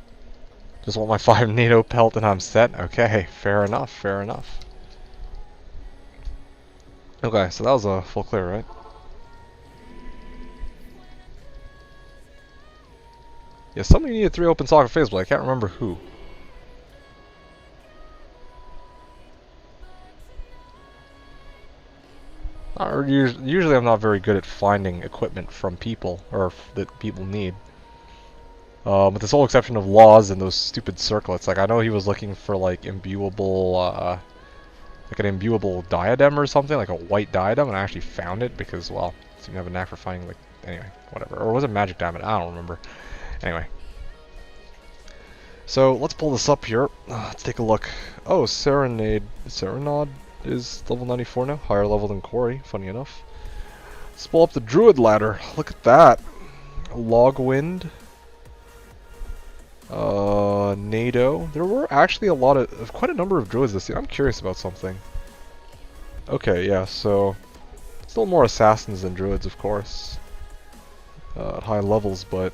Just want my 5 NATO pelt and I'm set? Okay, fair enough, fair enough. Okay, so that was a full clear, right? Yeah, somebody needed 3 open socket phase blade. I can't remember who. Usually I'm not very good at finding equipment from people, or that people need. With the sole exception of Laws and those stupid circlets. Like, I know he was looking for, like, imbuable, like an imbuable diadem or something, like a white diadem, and I actually found it because, well, I seem to have a knack for finding, like, anyway, whatever. Or was it magic diamond? I don't remember. Anyway. So, let's pull this up here. Let's take a look. Oh, Serenade is level 94 now. Higher level than Corey, funny enough. Let's pull up the Druid ladder. Look at that. Logwind. NATO. There were actually quite a number of Druids this year. I'm curious about something. Okay, yeah, so... Still more Assassins than Druids, of course. At high levels, but...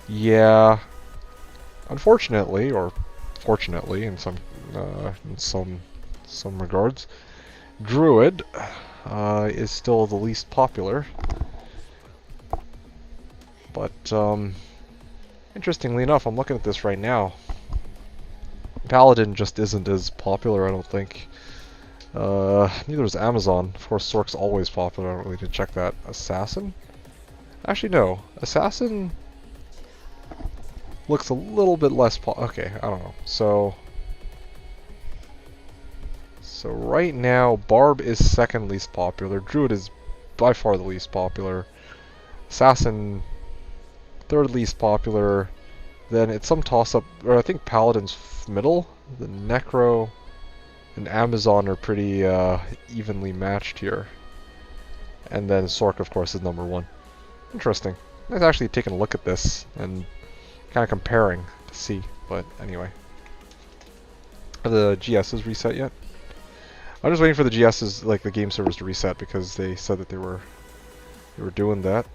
Yeah... Unfortunately, or fortunately in some regards, Druid is still the least popular. But interestingly enough, I'm looking at this right now. Paladin just isn't as popular, I don't think. Neither is Amazon. Of course, Sork's always popular. I don't really need to check that. Assassin? Actually, no. Assassin looks a little bit less okay, I don't know. So right now, Barb is second least popular. Druid is by far the least popular. Assassin, third least popular. Then it's some toss-up, or I think Paladin's middle. The Necro and Amazon are pretty evenly matched here. And then Sork, of course, is number one. Interesting. I was actually taking a look at this and kind of comparing to see, but anyway. Are the GSs reset yet? I'm just waiting for the GSs, like the game servers, to reset because they said that they were doing that.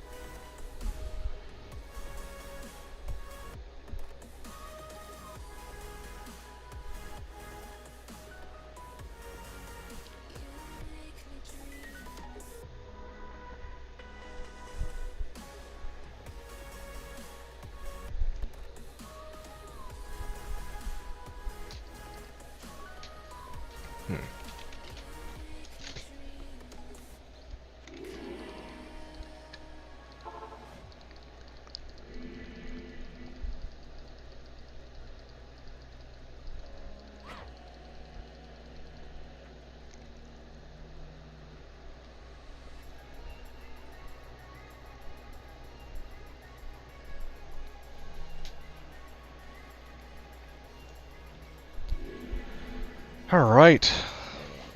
Alright.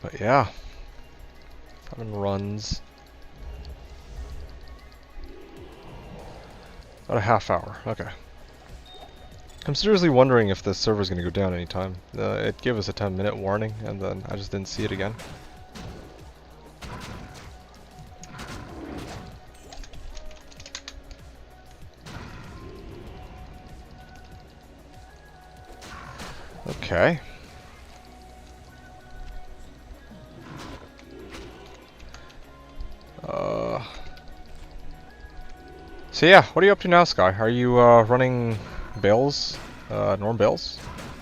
But yeah. 7 runs. About a half hour. Okay. I'm seriously wondering if the server's going to go down anytime. It gave us a 10-minute warning, and then I just didn't see it again. Okay. So yeah, what are you up to now, Sky? Are you running Bales, Norm Bales?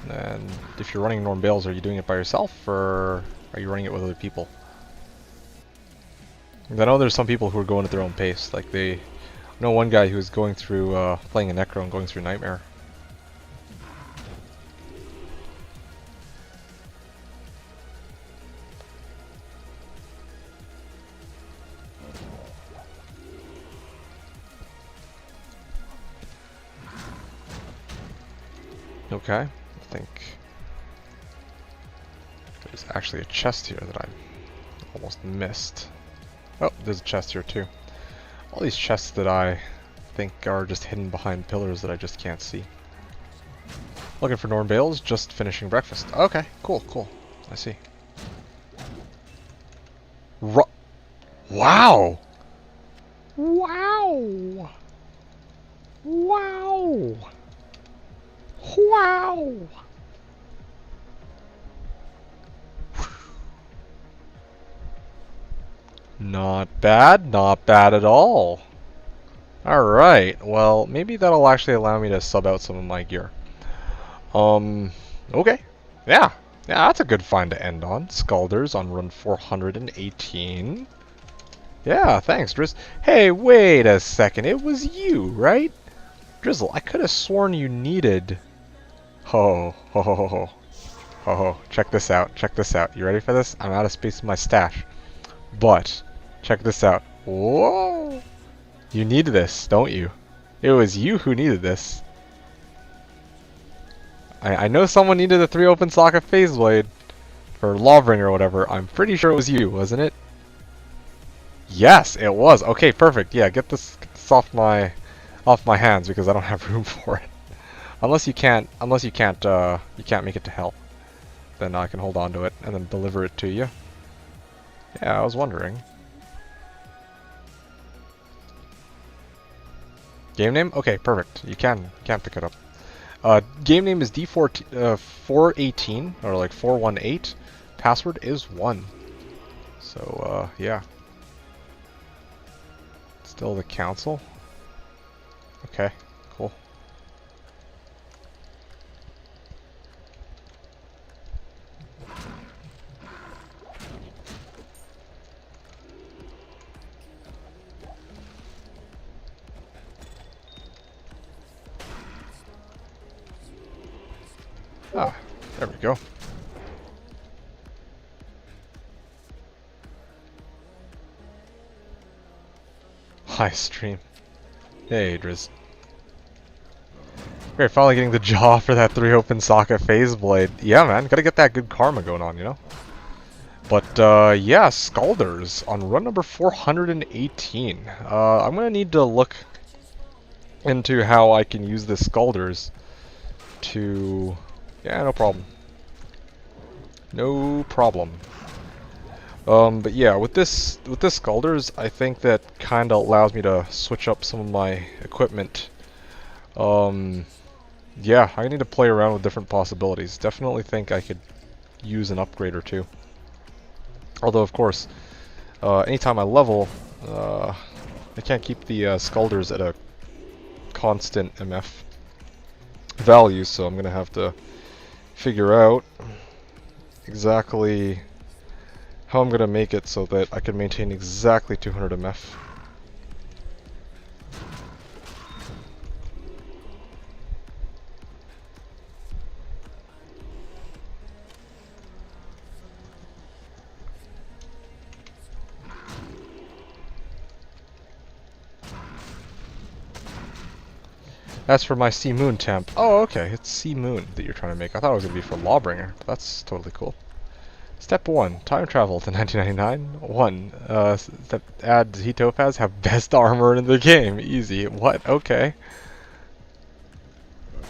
And if you're running Norm Bales, are you doing it by yourself, or are you running it with other people? I know there's some people who are going at their own pace. Like I know one guy who's going through playing a Necro and going through Nightmare. Okay, I think there's actually a chest here that I almost missed. Oh, there's a chest here too. All these chests that I think are just hidden behind pillars that I just can't see. Looking for Norm Bales, just finishing breakfast. Okay, cool, cool. I see. Wow! Wow! Wow! Wow! Not bad at all. Alright, well, maybe that'll actually allow me to sub out some of my gear. Okay. Yeah, that's a good find to end on. Scalders on run 418. Yeah, thanks, Drizzle. Hey, wait a second, it was you, right? Drizzle, I could have sworn you needed... Ho, ho, ho, ho, ho. Ho, ho, check this out, check this out. You ready for this? I'm out of space in my stash. But, Check this out. Whoa! You need this, don't you? It was you who needed this. I know someone needed a 3 open socket phase blade for Lawbringer or whatever. I'm pretty sure it was you, wasn't it? Yes, it was. Okay, perfect. Yeah, get this off my hands because I don't have room for it. Unless you can't make it to hell. Then I can hold on to it and then deliver it to you. Yeah, I was wondering. Game name? Okay, perfect. You can pick it up. Game name is D418 or like 418. Password is 1. So yeah. Still the council. Okay, cool. Ah, there we go. Hi, stream. Hey, Driz. Great, finally getting the jaw for that 3 open socket phase blade. Yeah, man, gotta get that good karma going on, you know? But, yeah, Scalders on run number 418. I'm gonna need to look into how I can use the Scalders to... Yeah, no problem. No problem. But yeah, with this Scalders, I think that kind of allows me to switch up some of my equipment. Yeah, I need to play around with different possibilities. Definitely think I could use an upgrade or two. Although, of course, anytime I level, I can't keep the Scalders at a constant MF value, so I'm gonna have to figure out exactly how I'm gonna make it so that I can maintain exactly 200 MF. That's for my Sea Moon temp. Oh, okay, it's Sea Moon that you're trying to make. I thought it was gonna be for Lawbringer. That's totally cool. Step 1. Time travel to 1999. 1. Step add He Topaz have best armor in the game. Easy. What? Okay.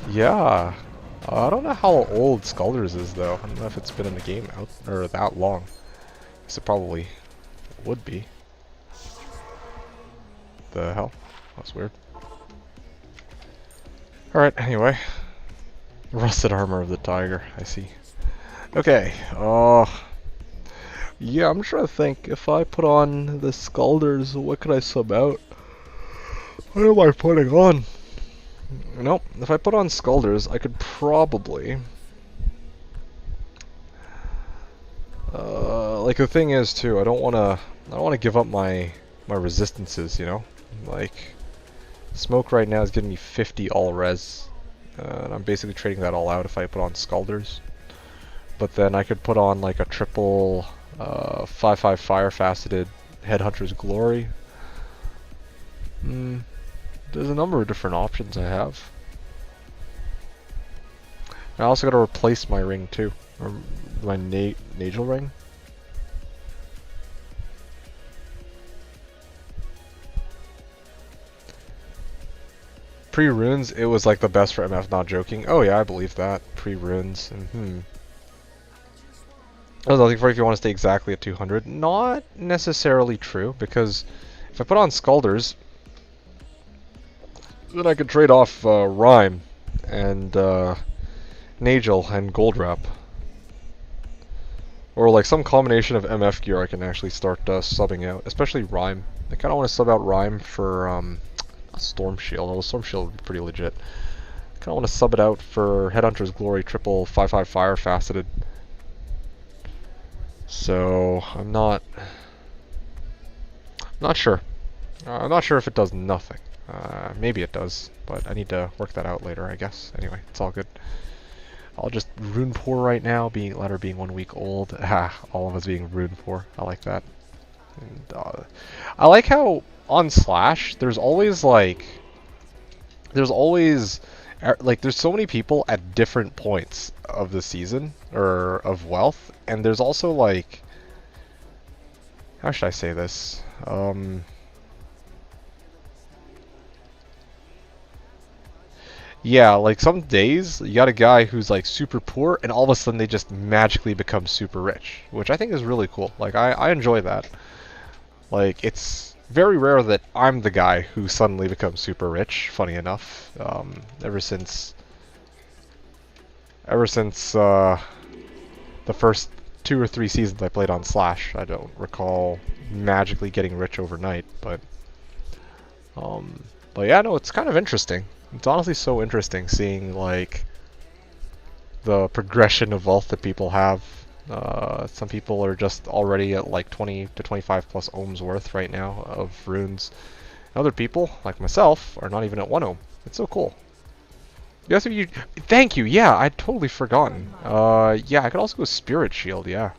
Yeah. I don't know how old Scalders is though. I don't know if it's been in the game out or that long. Guess it probably would be. The hell? That's weird. Alright, anyway. Rusted armor of the tiger, I see. Okay, yeah, I'm trying to think. If I put on the Scalders, what could I sub out? What am I putting on? Nope, if I put on Scalders, I could probably... like the thing is too, I don't wanna give up my resistances, you know? Like, Smoke right now is giving me 50 all res. And I'm basically trading that all out if I put on Scalders. But then I could put on like a triple 5/5 fire faceted Headhunter's Glory. There's a number of different options I have. I also got to replace my ring too, or my Nagel ring. Pre-runes, it was like the best for MF, not joking. Oh yeah, I believe that. Pre-runes. I was looking for if you want to stay exactly at 200. Not necessarily true, because if I put on Scalders, then I could trade off Rhyme and Nagel and Gold Wrap. Or like some combination of MF gear I can actually start subbing out, especially Rhyme. I kind of want to sub out Rhyme for a Storm Shield. Although Storm Shield would be pretty legit. I kind of want to sub it out for Headhunter's Glory triple 5/5 fire faceted. So I'm not sure. I'm not sure if it does nothing. Maybe it does, but I need to work that out later, I guess. Anyway, it's all good. I'll just rune poor right now, being 1 week old. All of us being rune poor. I like that. And, I like how on Slash there's always like there's so many people at different points of the season or of wealth, and there's also like, how should I say this? Yeah, like some days you got a guy who's like super poor and all of a sudden they just magically become super rich, which I think is really cool. Like I enjoy that. Like it's very rare that I'm the guy who suddenly becomes super rich, funny enough. Ever since the first 2 or 3 seasons I played on Slash, I don't recall magically getting rich overnight, but yeah, no, it's kind of interesting. It's honestly so interesting seeing like the progression of wealth that people have. Some people are just already at like 20 to 25 plus ohms worth right now of runes. Other people, like myself, are not even at 1 ohm. It's so cool. Yes, if you, thank you. Yeah, I'd totally forgotten. Yeah, I could also go Spirit Shield. Yeah.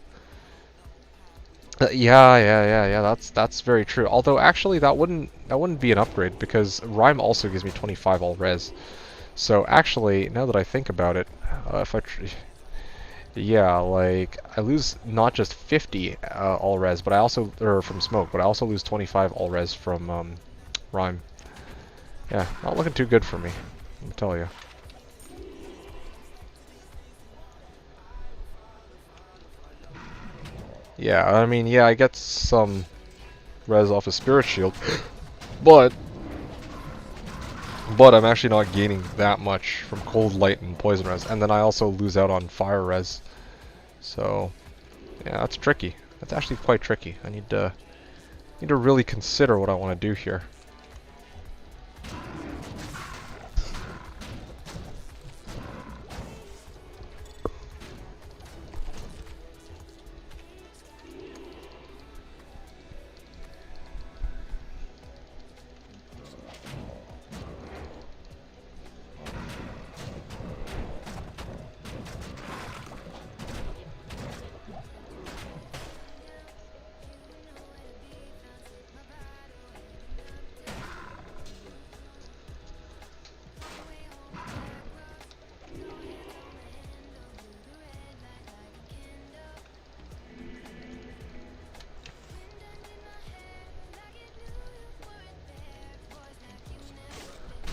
Yeah. That's very true. Although actually, that wouldn't be an upgrade because Rhyme also gives me 25 all res. So actually, now that I think about it, if I, yeah, like I lose not just 50 all res, but I also from smoke, but I also lose 25 all res from Rhyme. Yeah, not looking too good for me. I'll tell you. Yeah, I mean, yeah, I get some res off of Spirit Shield, but I'm actually not gaining that much from Cold, Light, and Poison res, and then I also lose out on Fire res. So, yeah, that's tricky. That's actually quite tricky. I need to really consider what I want to do here.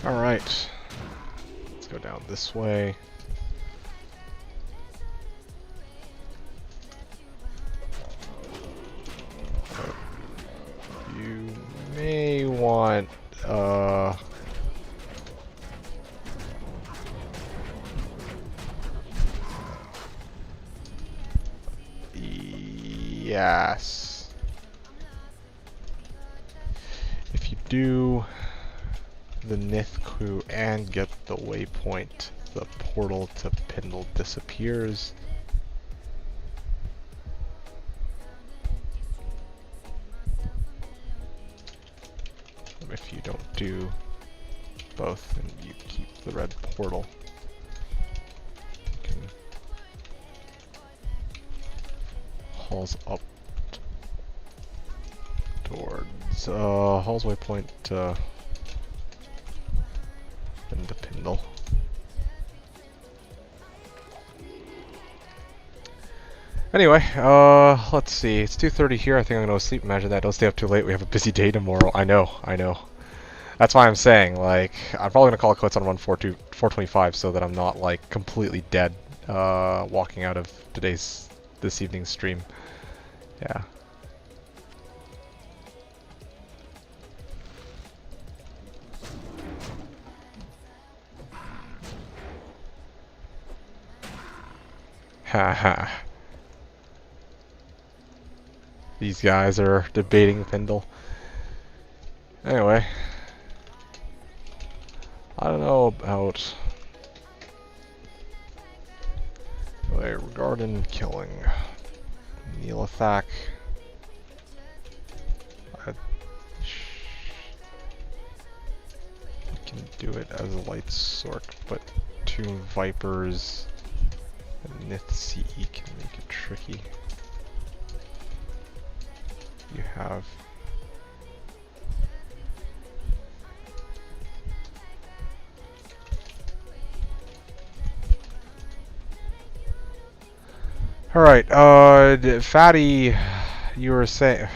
Alright, let's go down this way. You may want, yes. If you do the Nith Coup and get the waypoint, the portal to Pindle disappears. If you don't do both and you keep the red portal, you can halls up towards halls waypoint into Pindle. Anyway, let's see. It's 2:30 here. I think I'm gonna go sleep. Imagine that. Don't stay up too late. We have a busy day tomorrow. I know. That's why I'm saying, like, I'm probably gonna call it quits on 425 so that I'm not like completely dead walking out of this evening's stream. Yeah. Haha. These guys are debating Pindle. Anyway. I don't know about... Anyway, regarding killing Neelathak. I can do it as a light sort, but 2 Vipers and Nith CE can make it tricky. you have. Alright, Fatty, you were saying...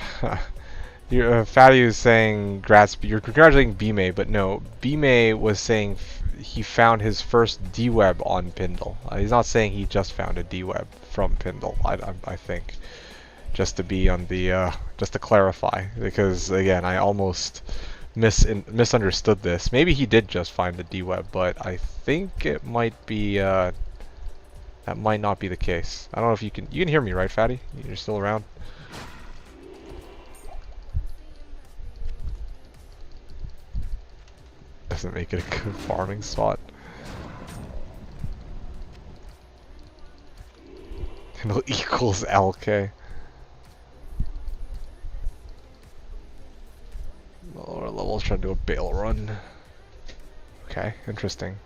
Fatty was saying, you're congratulating B-May, but no, B-May was saying he found his first D-Web on Pindle. He's not saying he just found a D-Web from Pindle, I think. Just to be on the, just to clarify, because again, I almost misunderstood this. Maybe he did just find the D-Web, but I think it might be, that might not be the case. I don't know if you can hear me, right, Fatty? You're still around? Doesn't make it a good farming spot. Pindle equals LK. Lower levels trying to do a bail run. Okay, interesting.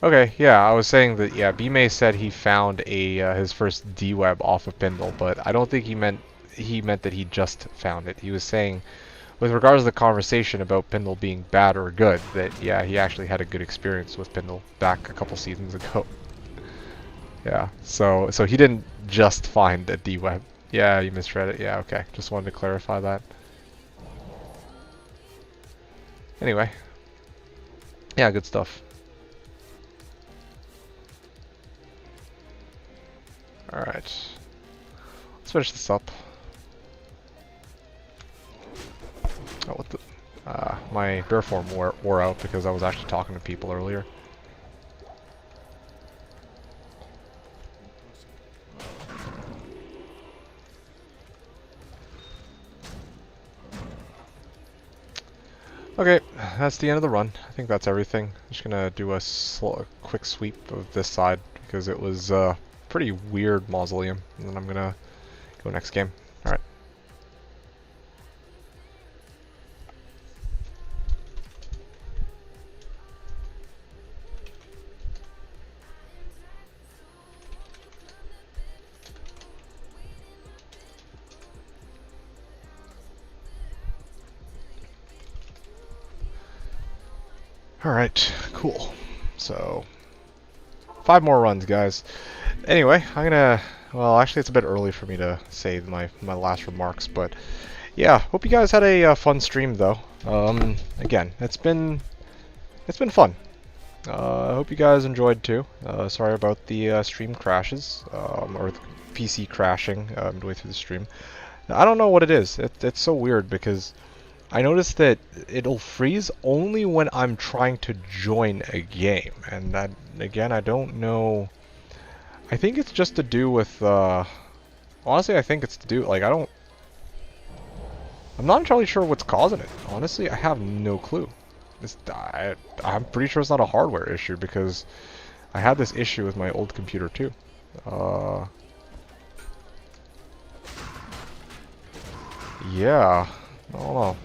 Okay, yeah, I was saying that, yeah, B-May said he found his first D-Web off of Pindle, but I don't think he meant that he just found it. He was saying, with regards to the conversation about Pindle being bad or good, that, yeah, he actually had a good experience with Pindle back a couple seasons ago. Yeah, so he didn't just find a D-Web. Yeah, you misread it. Yeah, okay. Just wanted to clarify that. Anyway. Yeah, good stuff. Alright. Let's finish this up. Oh, what the... my bear form wore out because I was actually talking to people earlier. Okay, that's the end of the run. I think that's everything. I'm just gonna do a quick sweep of this side because it was pretty weird mausoleum, and then I'm gonna go next game. Alright. Alright, cool. So, 5 more runs, guys. Anyway, I'm gonna... Well, actually, it's a bit early for me to say my last remarks, but yeah, hope you guys had a fun stream, though. Again, it's been fun. I hope you guys enjoyed too. Sorry about the stream crashes, or the PC crashing midway through the stream. I don't know what it is. It's so weird because I noticed that it'll freeze only when I'm trying to join a game, and that, again, I don't know. I think it's just to do with, honestly, I think it's to do, like, I'm not entirely sure what's causing it. Honestly, I have no clue. I'm pretty sure it's not a hardware issue because I had this issue with my old computer too. Yeah, I don't know.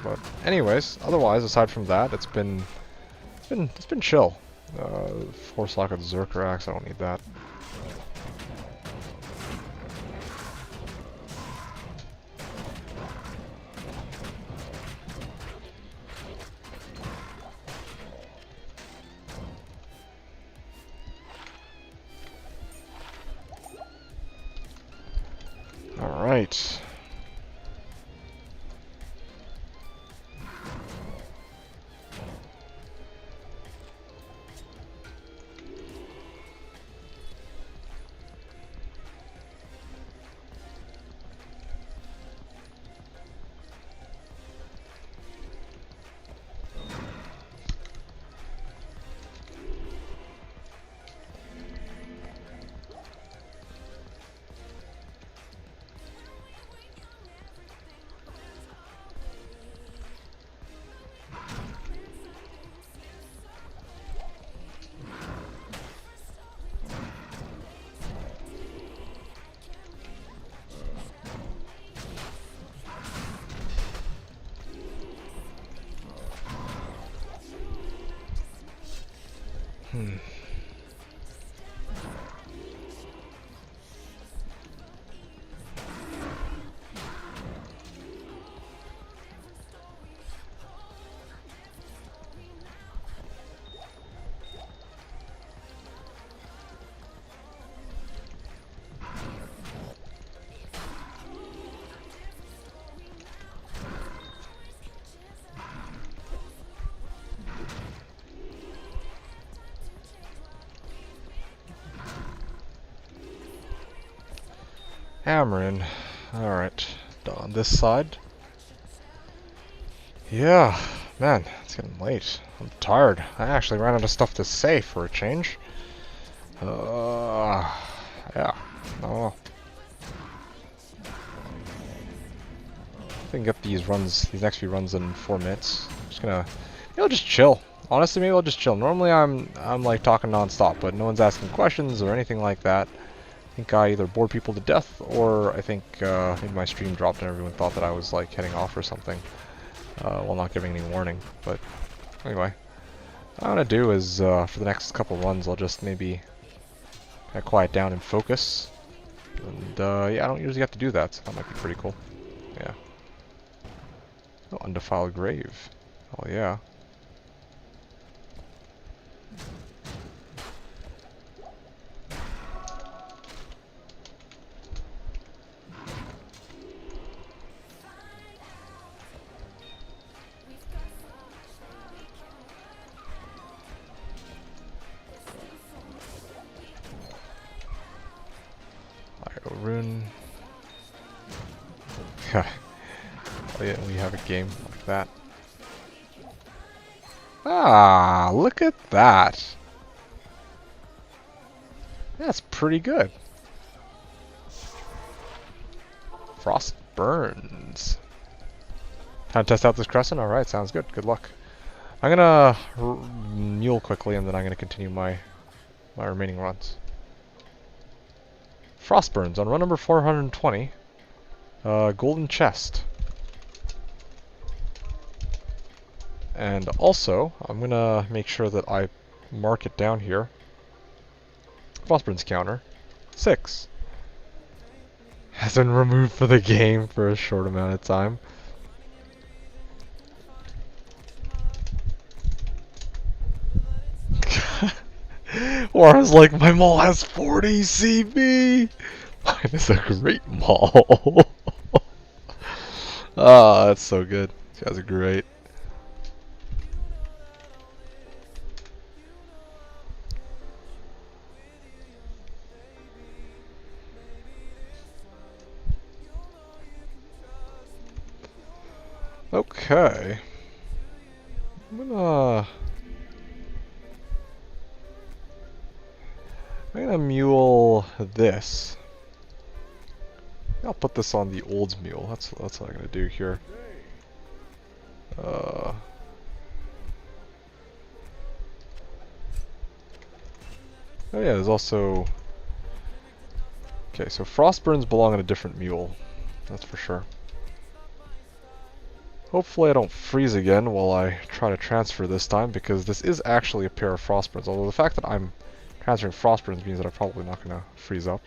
But anyways, otherwise, aside from that, it's been chill. Force lock of Zerker Axe, I don't need that. Alright. Amarin. Alright. On this side. Yeah, man, it's getting late. I'm tired. I actually ran out of stuff to say for a change. Yeah. Oh. I can get these next few runs in 4 minutes. I'm just gonna, just chill. Honestly, maybe I'll just chill. Normally, I'm like talking non-stop, but no one's asking questions or anything like that. I think I either bored people to death, or I think maybe my stream dropped and everyone thought that I was like heading off or something, while not giving any warning. But anyway, what I'm gonna do is for the next couple runs, I'll just maybe kind of quiet down and focus. And yeah, I don't usually have to do that, so that might be pretty cool. Yeah. Oh, undefiled grave. Oh yeah. Rune. Oh yeah, we have a game like that. Ah, look at that. That's pretty good. Frost burns. Time to test out this crescent? Alright, sounds good. Good luck. I'm gonna mule quickly and then I'm gonna continue my remaining runs. Frost burns on run number 420. Golden chest. And also, I'm gonna make sure that I mark it down here. Frostburn's counter. 6. Has been removed for the game for a short amount of time. Or I was like, my maul has 40 CB! Mine is a great maul. Ah, that's so good. You guys are great. Okay. I'm gonna mule this. I'll put this on the old mule. That's what I'm gonna do here. Oh yeah, there's also. Okay, so Frostburns belong on a different mule. That's for sure. Hopefully I don't freeze again while I try to transfer this time, because this is actually a pair of Frostburns, although the fact that I'm transferring Frostburns means that I'm probably not going to freeze up.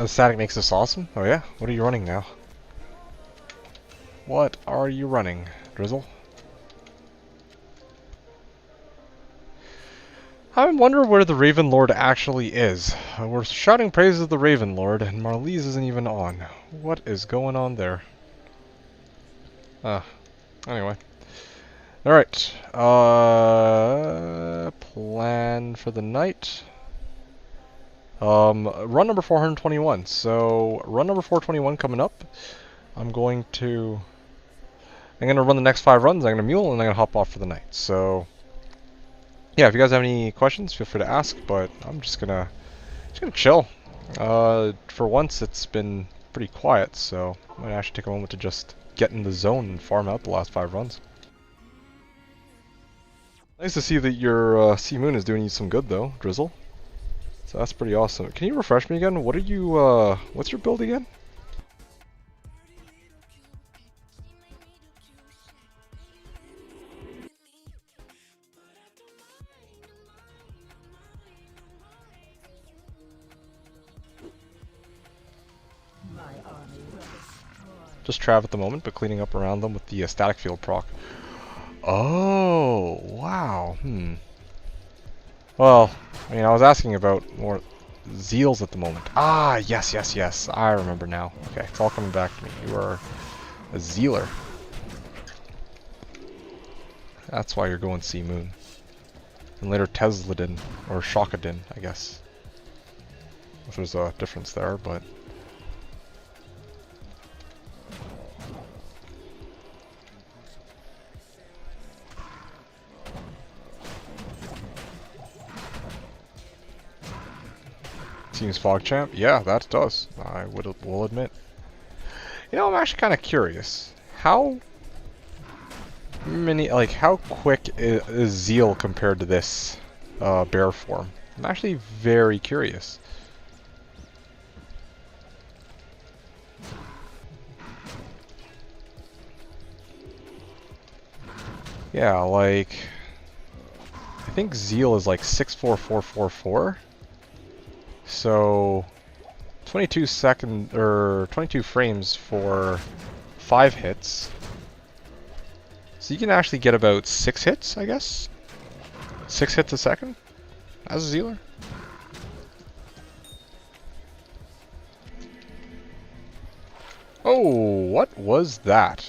Static makes this awesome? Oh yeah? What are you running now? What are you running, Drizzle? I wonder where the Raven Lord actually is. We're shouting praises of the Raven Lord, and Marlies isn't even on. What is going on there? Anyway. Alright. Plan for the night. Run number 421. So, run number 421 coming up. I'm gonna run the next 5 runs, I'm gonna mule, and I'm gonna hop off for the night. So, yeah, if you guys have any questions, feel free to ask, but I'm just gonna chill. For once, it's been pretty quiet, so I'm gonna actually take a moment to just get in the zone and farm out the last 5 runs. Nice to see that your Sea Moon is doing you some good, though, Drizzle. So that's pretty awesome. Can you refresh me again? What are you, what's your build again? Just Trav at the moment, but cleaning up around them with the static field proc. Oh, wow. Well, I mean, I was asking about more Zeals at the moment. Ah, yes, yes, yes. I remember now. Okay, it's all coming back to me. You are a Zealer. That's why you're going Sea Moon. And later Tesladin, or Shockadin, I guess. If there's a difference there, but... Seems FogChamp? Yeah, that does. I will admit. You know, I'm actually kind of curious. How many, like, how quick is Zeal compared to this bear form? I'm actually very curious. Yeah, like, I think Zeal is like 64444. So 22 frames for 5 hits. So you can actually get about 6 hits, I guess? 6 hits a second as a Zealer? Oh, what was that?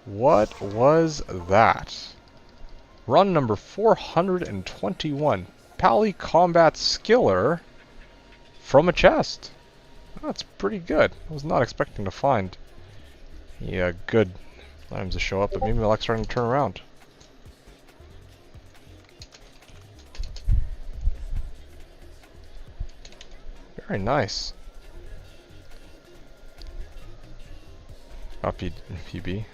What was that? Run number 421. Pally Combat Skiller from a chest. That's pretty good. I was not expecting to find good items to show up, but maybe my luck's starting to turn around. Very nice. PB.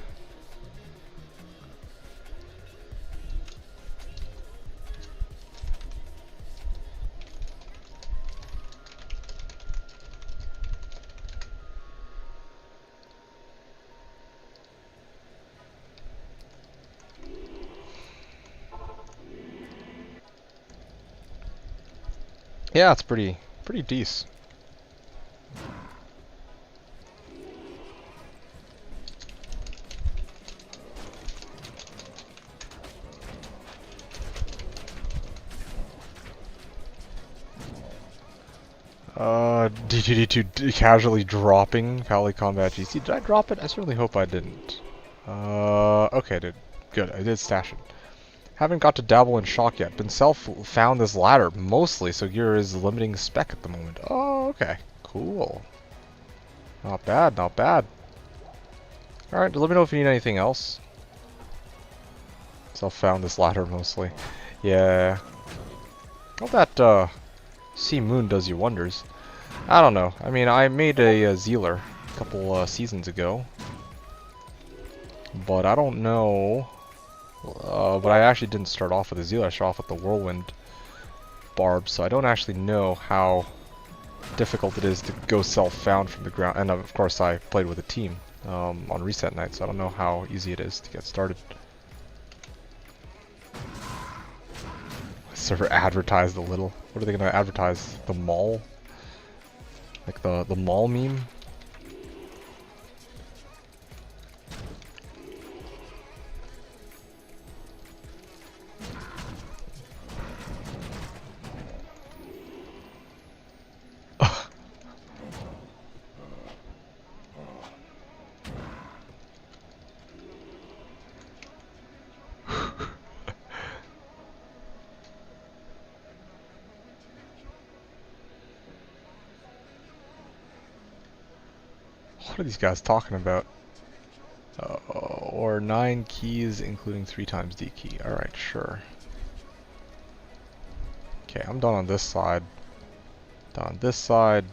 Yeah, it's pretty decent. DGD2 casually dropping Pally Combat GC. Did I drop it? I certainly hope I didn't. Okay, good. I did stash it. Haven't got to dabble in shock yet. Been found this ladder mostly, so gear is limiting spec at the moment. Oh, okay. Cool. Not bad, not bad. Alright, let me know if you need anything else. Self found this ladder mostly. Yeah. Well, that Sea Moon does you wonders. I don't know. I mean, I made a Zealer a couple seasons ago. But I don't know. But I actually didn't start off with a Zealer. I started off with the Whirlwind Barb, so I don't actually know how difficult it is to go self-found from the ground. And of course, I played with a team on reset night, so I don't know how easy it is to get started. Server advertised a little. What are they going to advertise? The mall? Like the mall meme. What are these guys talking about? Or 9 keys, including 3 times D key. Alright, sure. Okay, I'm done on this side. Done on this side.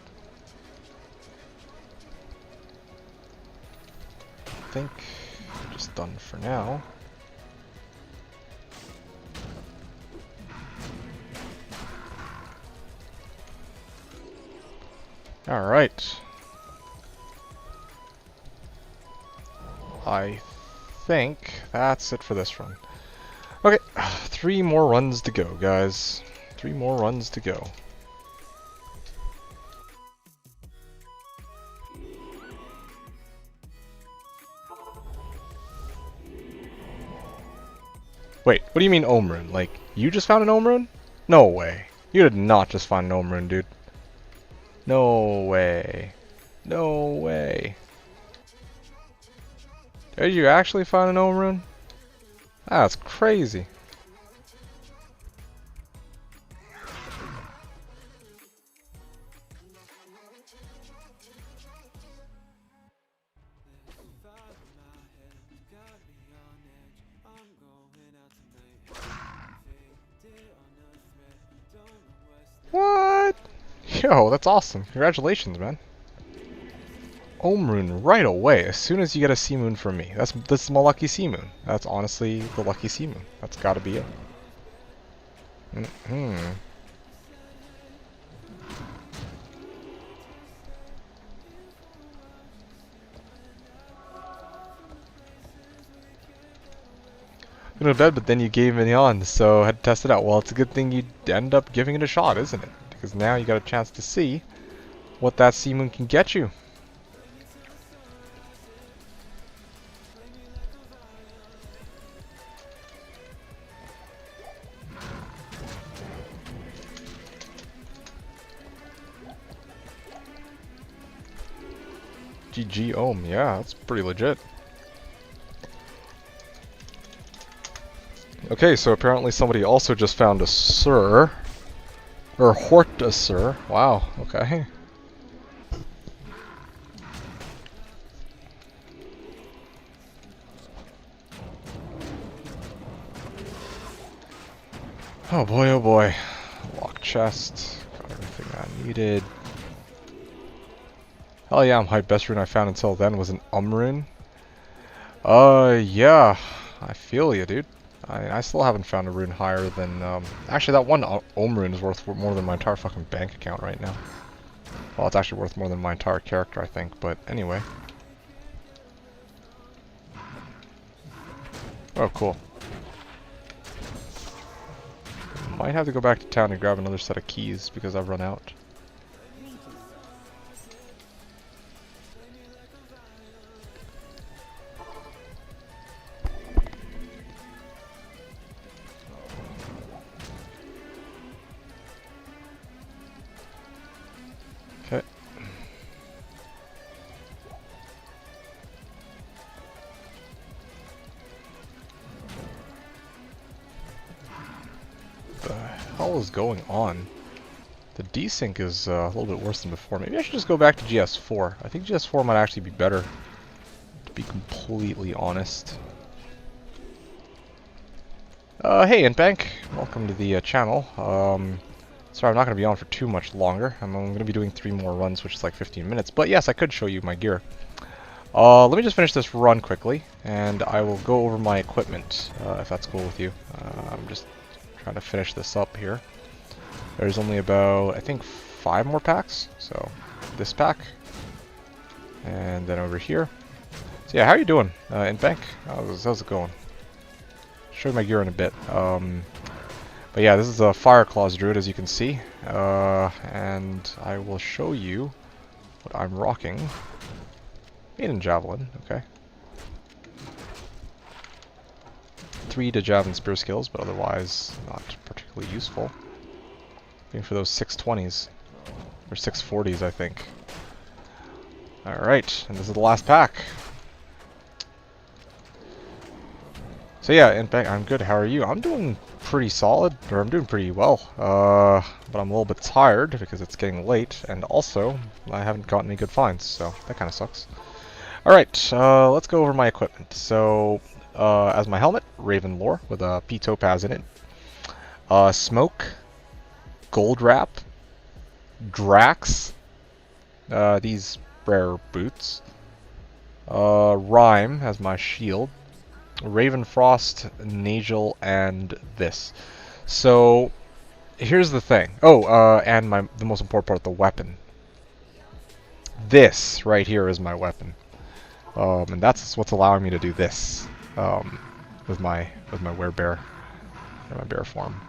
I think I'm just done for now. Alright. I think that's it for this run. Okay, 3 more runs to go, guys. 3 more runs to go. Wait, what do you mean Ohm Rune? Like, you just found an Ohm Rune? No way. You did not just find an Ohm Rune, dude. No way. No way. Did you actually find an Ohm Rune? That's crazy. What? Yo, that's awesome. Congratulations, man. Ohm Rune right away, as soon as you get a Sea Moon from me. That's my lucky Sea Moon. That's honestly the lucky Sea Moon. That's gotta be it. Go to bed, but then you gave me on, so I had to test it out. Well, it's a good thing you end up giving it a shot, isn't it? Because now you got a chance to see what that Sea Moon can get you. GG Ohm, yeah, that's pretty legit. Okay, so apparently somebody also just found a Sir. Or Horta Sir. Wow, okay. Oh boy, oh boy. Lock chest. Got everything I needed. Hell yeah, I'm hyped. Best rune I found until then was an rune. Yeah. I feel you, dude. I still haven't found a rune higher than, actually that one Ohm Rune is worth more than my entire fucking bank account right now. Well, it's actually worth more than my entire character, I think, but anyway. Oh, cool. Might have to go back to town and grab another set of keys because I've run out. Okay. What the hell is going on? The desync is a little bit worse than before. Maybe I should just go back to GS4. I think GS4 might actually be better, to be completely honest. Hey Intbank, welcome to the channel. Sorry, I'm not going to be on for too much longer. I'm going to be doing 3 more runs, which is like 15 minutes. But yes, I could show you my gear. Let me just finish this run quickly, and I will go over my equipment, if that's cool with you. I'm just trying to finish this up here. There's only about, I think, 5 more packs. So, this pack, and then over here. So yeah, how are you doing, Intbank? How's it going? Show you my gear in a bit. But yeah, this is a Fireclaws Druid, as you can see, and I will show you what I'm rocking. Maiden Javelin, okay. 3 to Javelin Spear skills, but otherwise not particularly useful. Looking for those 620s. Or 640s, I think. Alright, and this is the last pack. So yeah, and I'm good. How are you? I'm doing pretty solid, or I'm doing pretty well. But I'm a little bit tired because it's getting late, and also I haven't gotten any good finds, so that kind of sucks. Alright, let's go over my equipment. So, as my helmet, Raven Lore with a P Topaz in it. Smoke, Gold Wrap, Drax, these rare boots. Rhyme as my shield. Ravenfrost, Nagel, and this. So, here's the thing. Oh, and the most important part, the weapon. This right here is my weapon. And that's what's allowing me to do this with my werebear, or my bear form.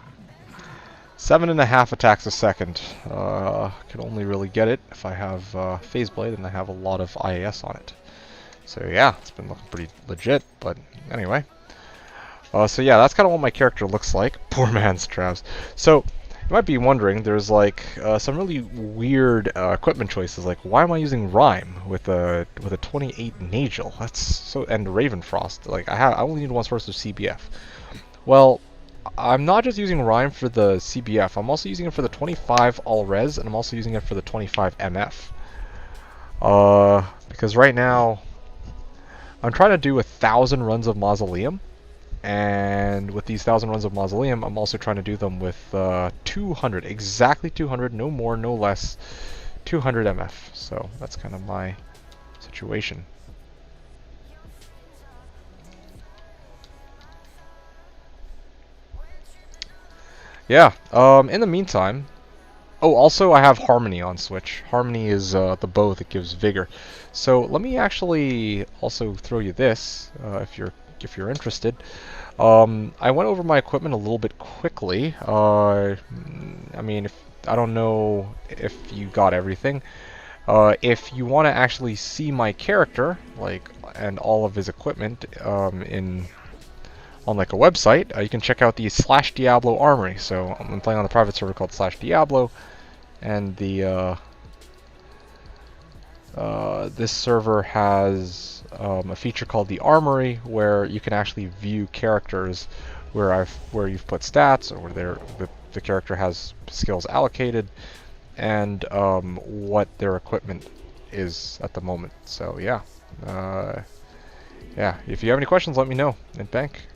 7.5 attacks a second. Can only really get it if I have Phase Blade and I have a lot of IAS on it. So yeah, it's been looking pretty legit, but anyway. So yeah, that's kind of what my character looks like. Poor man's Travs. So, you might be wondering, there's like some really weird equipment choices, like why am I using Rhyme with a 28 Nagel? That's so, and Ravenfrost. Like I only need one source of CBF. Well, I'm not just using Rhyme for the CBF, I'm also using it for the 25 All-Res, and I'm also using it for the 25 MF. Because right now, I'm trying to do 1,000 runs of Mausoleum, and with these 1,000 runs of Mausoleum, I'm also trying to do them with 200, exactly 200, no more, no less, 200 MF. So that's kind of my situation. Yeah, in the meantime, oh, also I have Harmony on Switch. Harmony is the bow that gives vigor. So let me actually also throw you this, if you're interested. I went over my equipment a little bit quickly. I mean, I don't know if you got everything. If you want to actually see my character, like, and all of his equipment, on like a website, you can check out the Slashdiablo Armory. So I'm playing on a private server called Slashdiablo, and the this server has a feature called the Armory, where you can actually view characters where you've put stats, or where the character has skills allocated, and what their equipment is at the moment. So yeah, yeah. If you have any questions, let me know. In bank.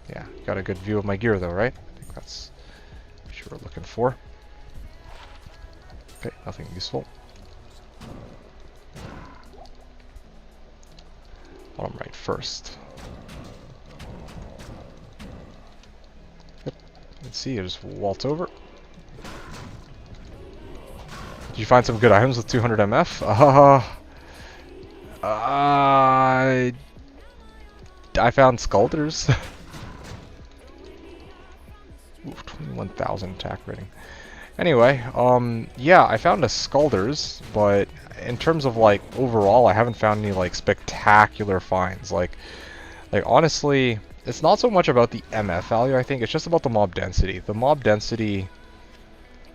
Yeah, got a good view of my gear though, right? I think that's what you were looking for. Okay, nothing useful. Bottom right first. Yep. Let's see, I just waltz over. Did you find some good items with 200 MF? I found Skulders. Ooh, 21,000 attack rating. Anyway, yeah, I found a Skulders, but in terms of like overall, I haven't found any like spectacular finds. Like honestly, it's not so much about the MF value. I think it's just about the mob density. The mob density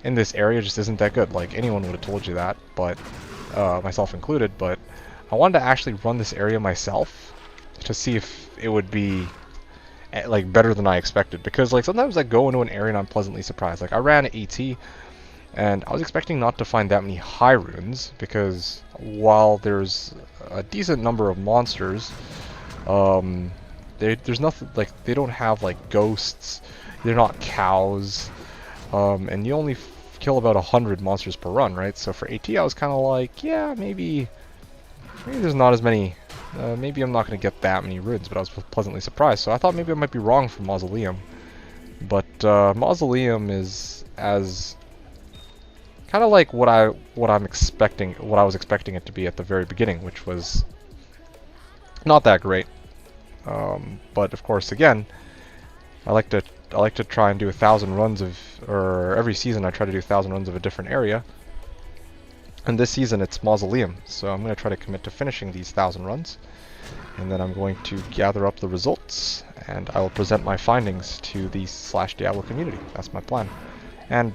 in this area just isn't that good. Like anyone would have told you that, but myself included. But I wanted to actually run this area myself to see if it would be like better than I expected, because like sometimes I go into an area and I'm pleasantly surprised. Like I ran AT and I was expecting not to find that many high runes, because while there's a decent number of monsters, there's nothing, like they don't have like ghosts, they're not cows, and you only kill about 100 monsters per run, right? So for AT I was kind of like, yeah, maybe there's not as many. Maybe I'm not going to get that many runes, but I was pleasantly surprised. So I thought maybe I might be wrong for Mausoleum. But Mausoleum is as kind of like what I was expecting it to be at the very beginning, which was not that great. But of course, again, I like to try and do 1,000 runs of, or every season I try to do 1,000 runs of a different area. And this season it's Mausoleum, so I'm going to try to commit to finishing these 1,000 runs. And then I'm going to gather up the results, and I will present my findings to the Slashdiablo community. That's my plan. And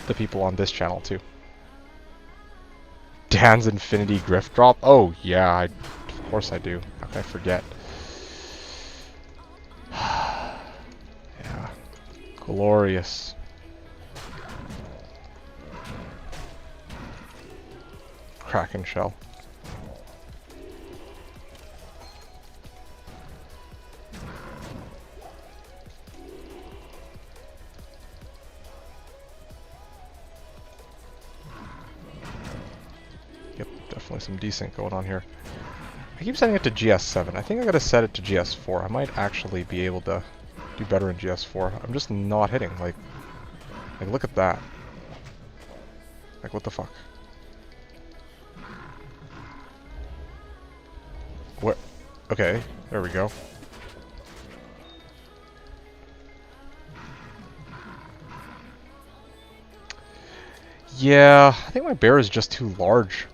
the people on this channel too. Dan's Infinity Grift Drop? Oh yeah, of course I do. How can I forget? Yeah. Glorious. Kraken shell. Yep, definitely some decent going on here. I keep setting it to GS7. I think I gotta set it to GS4. I might actually be able to do better in GS4. I'm just not hitting. Like look at that. Like, what the fuck? What? Okay, there we go. Yeah, I think my bear is just too large.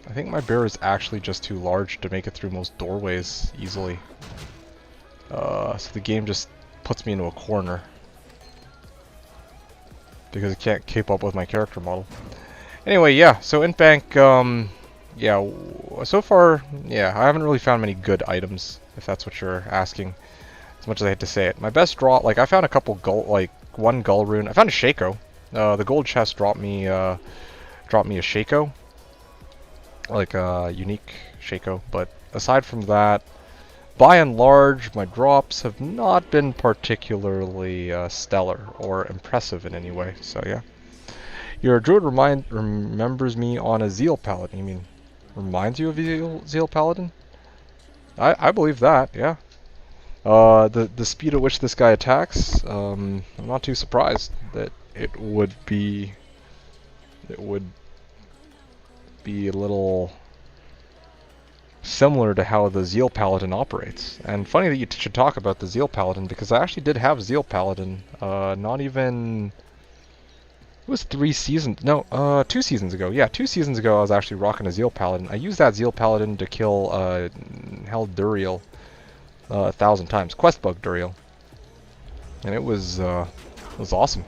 I think my bear is actually just too large to make it through most doorways easily. So the game just puts me into a corner. Because it can't keep up with my character model. Anyway, yeah, so Int Bank, yeah, so far, yeah, I haven't really found many good items, if that's what you're asking, as much as I hate to say it. My best draw, like, I found a couple one Gull Rune. I found a Shaco. The gold chest dropped me a Shaco. Like a unique Shaco, but aside from that, by and large, my drops have not been particularly stellar or impressive in any way, so yeah. Your druid remembers me on a Zeal Paladin. You mean, reminds you of Zeal Paladin? I believe that, yeah. The speed at which this guy attacks, I'm not too surprised that it would be a little similar to how the Zeal Paladin operates. And funny that you should talk about the Zeal Paladin, because I actually did have Zeal Paladin, not even... It was 2 seasons ago. Yeah, 2 seasons ago I was actually rocking a Zeal Paladin. I used that Zeal Paladin to kill Hell Duriel 1,000 times. Questbug Duriel. And it was awesome.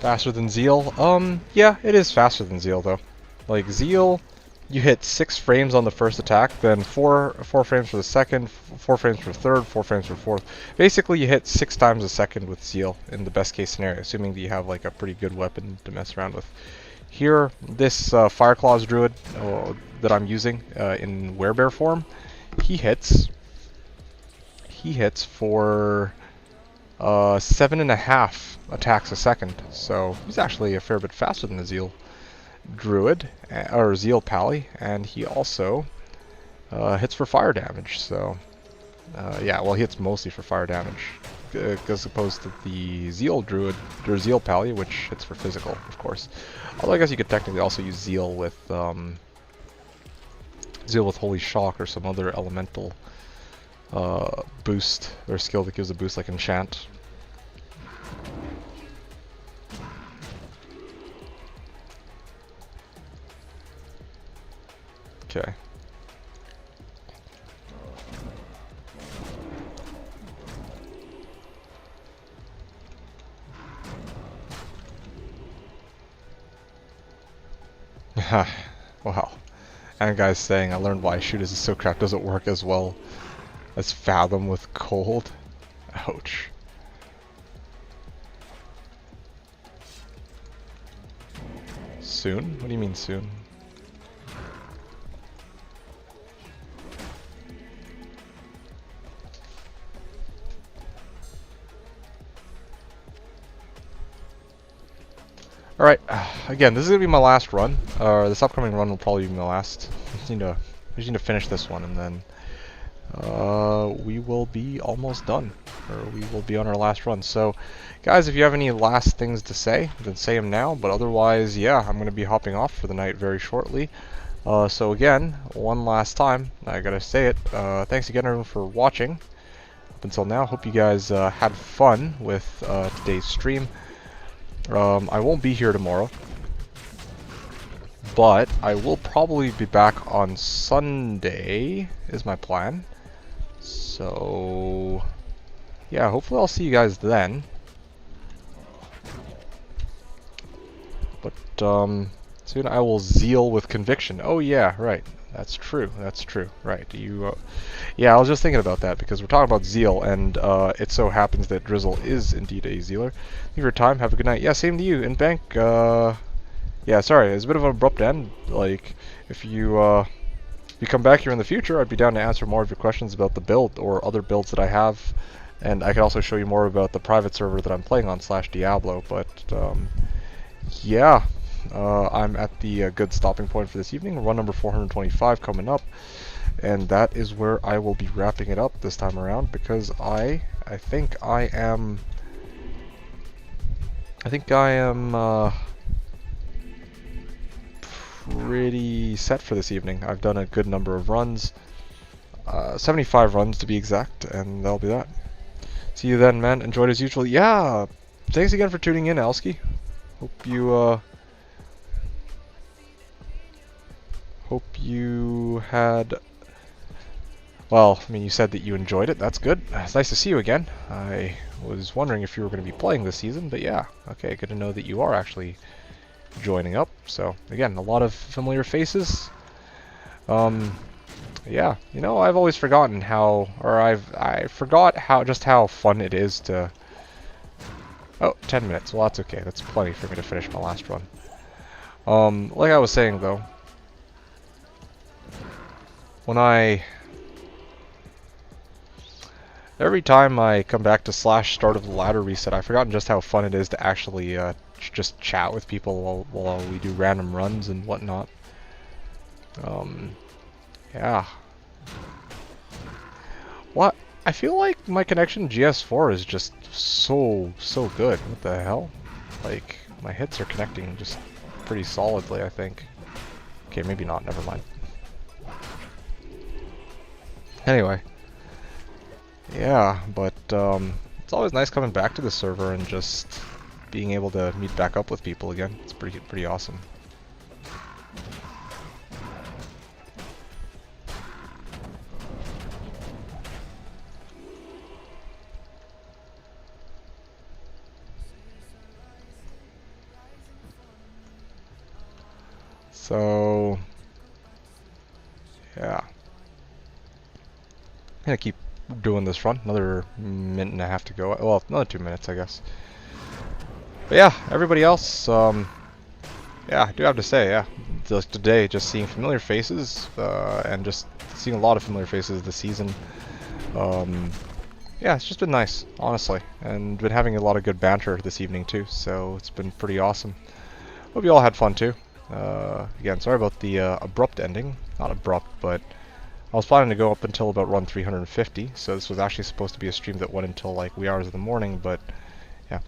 Faster than Zeal? Yeah, it is faster than Zeal, though. Like, Zeal, you hit 6 frames on the first attack, then 4 frames for the second, 4 frames for the third, 4 frames for the fourth. Basically, you hit 6 times a second with Zeal, in the best case scenario, assuming that you have, like, a pretty good weapon to mess around with. Here, this Fireclaws Druid that I'm using in Werebear form, he hits for 7.5 attacks a second, so he's actually a fair bit faster than the Zeal Druid, or Zeal Pally, and he also hits for fire damage, so yeah, well, he hits mostly for fire damage, as opposed to the Zeal Druid, or Zeal Pally, which hits for physical, of course. Although I guess you could technically also use Zeal with Holy Shock or some other elemental boost, or skill that gives a boost like Enchant. Okay. Wow. And guys saying, I learned why Shoot as a Silk Trap doesn't work as well as Fathom with cold. Ouch. Soon? What do you mean soon? Alright, again, this is going to be my last run. This upcoming run will probably be my last. I need to We just need to finish this one, and then we will be almost done, or we will be on our last run. So, guys, if you have any last things to say, then say them now. But otherwise, yeah, I'm going to be hopping off for the night very shortly. So again, one last time, I gotta say it, thanks again everyone for watching up until now. Hope you guys had fun with today's stream. I won't be here tomorrow, but I will probably be back on Sunday, is my plan. So, yeah, hopefully I'll see you guys then. But, soon I will zeal with conviction. Oh yeah, right. That's true. That's true. Right. Yeah, I was just thinking about that because we're talking about zeal, and it so happens that Drizzle is indeed a zealer. Thank you for your time. Have a good night. Yeah, same to you. In bank. Yeah, sorry. It's a bit of an abrupt end. Like, if you come back here in the future, I'd be down to answer more of your questions about the build or other builds that I have, and I could also show you more about the private server that I'm playing on /Diablo. But yeah. I'm at the good stopping point for this evening. Run number 425 coming up, and that is where I will be wrapping it up this time around because I think I am pretty set for this evening. I've done a good number of runs, 75 runs to be exact, and that'll be that. See you then, man. Enjoyed as usual. Yeah, thanks again for tuning in, Alski. Hope you had, well, I mean, you said that you enjoyed it. That's good. It's nice to see you again. I was wondering if you were going to be playing this season, but yeah. Okay, good to know that you are actually joining up. So, again, a lot of familiar faces. Yeah, you know, I've always forgotten how, or I forgot just how fun it is to, oh, 10 minutes. Well, that's okay. That's plenty for me to finish my last run. Like I was saying, though, every time I come back to start of the ladder reset, I've forgotten just how fun it is to actually just chat with people while we do random runs and whatnot. Yeah. What? I feel like my connection GS4 is just so good. What the hell? Like, my hits are connecting just pretty solidly, I think. Okay, maybe not. Never mind. Anyway, yeah, but it's always nice coming back to the server and just being able to meet back up with people again. It's pretty awesome. So, yeah. I'm gonna keep doing this run. Another minute and a half to go. Well, another 2 minutes, I guess. But yeah, everybody else, yeah, I do have to say, yeah, just today, just seeing familiar faces, and just seeing a lot of familiar faces this season. Yeah, it's just been nice, honestly, and been having a lot of good banter this evening too, so it's been pretty awesome. Hope you all had fun too. Again, sorry about the abrupt ending. Not abrupt, but I was planning to go up until about run 350, so this was actually supposed to be a stream that went until like wee hours of the morning, but yeah.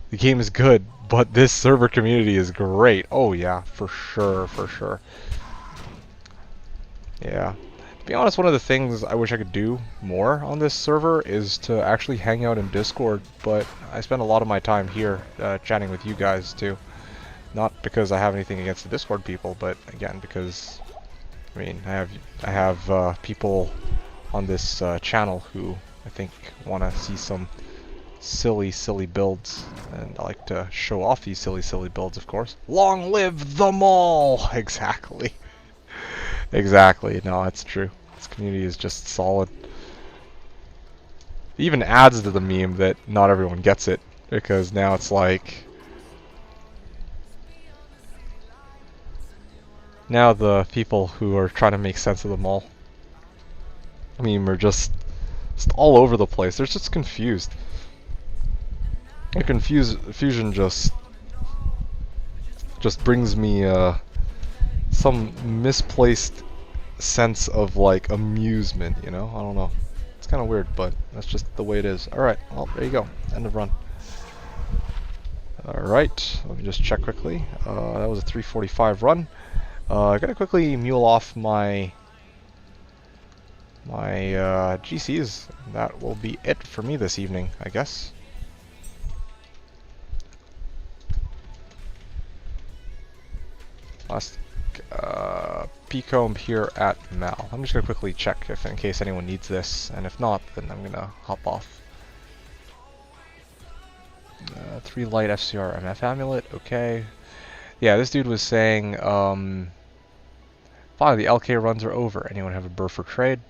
The game is good, but this server community is great. Oh yeah, for sure, for sure. Yeah. To be honest, one of the things I wish I could do more on this server is to actually hang out in Discord, but I spend a lot of my time here chatting with you guys too. Not because I have anything against the Discord people, but again because I mean, I have people on this channel who I think want to see some silly builds, and I like to show off these silly builds, of course. Long live the mall! Exactly. Exactly. No, that's true. This community is just solid. It even adds to the meme that not everyone gets it, because now it's like, now the people who are trying to make sense of the mall meme are just all over the place. They're just confused. The confusion just brings me some misplaced sense of like amusement, you know? I don't know. It's kind of weird, but that's just the way it is. Alright, well, there you go. End of run. Alright, let me just check quickly. That was a 3:45 run. I gotta quickly mule off my GCs. That will be it for me this evening, I guess. Last P-comb here at Mal. I'm just gonna quickly check if in case anyone needs this, and if not, then I'm gonna hop off. 3 light FCR MF amulet, okay. Yeah, this dude was saying, 5 of the LK runs are over. Anyone have a burr for trade?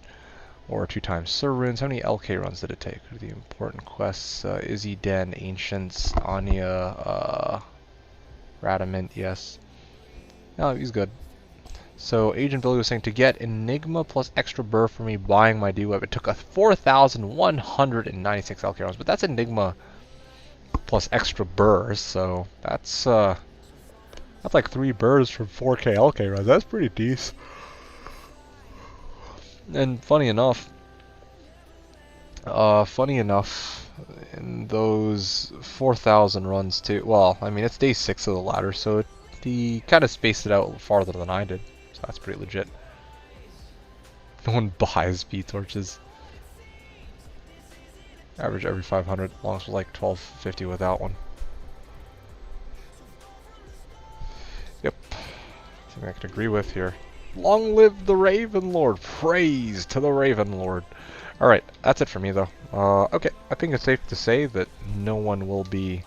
Or 2 times Sir Runes. How many LK runs did it take? The important quests, Izzy Den, Ancients, Anya, Radamant, yes. No, he's good. So Agent Billy was saying to get Enigma plus extra burr for me buying my D-Web, it took a 4,196 LK runs, but that's Enigma plus extra burrs, so that's like 3 burrs from 4k LK runs. That's pretty decent. And funny enough, in those 4,000 runs too, well, I mean, it's day 6 of the ladder, so he kind of spaced it out farther than I did, so that's pretty legit. No one buys P-torches. Average every 500, long as like 1250 without one. Yep, something I can agree with here. Long live the Raven Lord! Praise to the Raven Lord! Alright, that's it for me though. Okay, I think it's safe to say that no one will be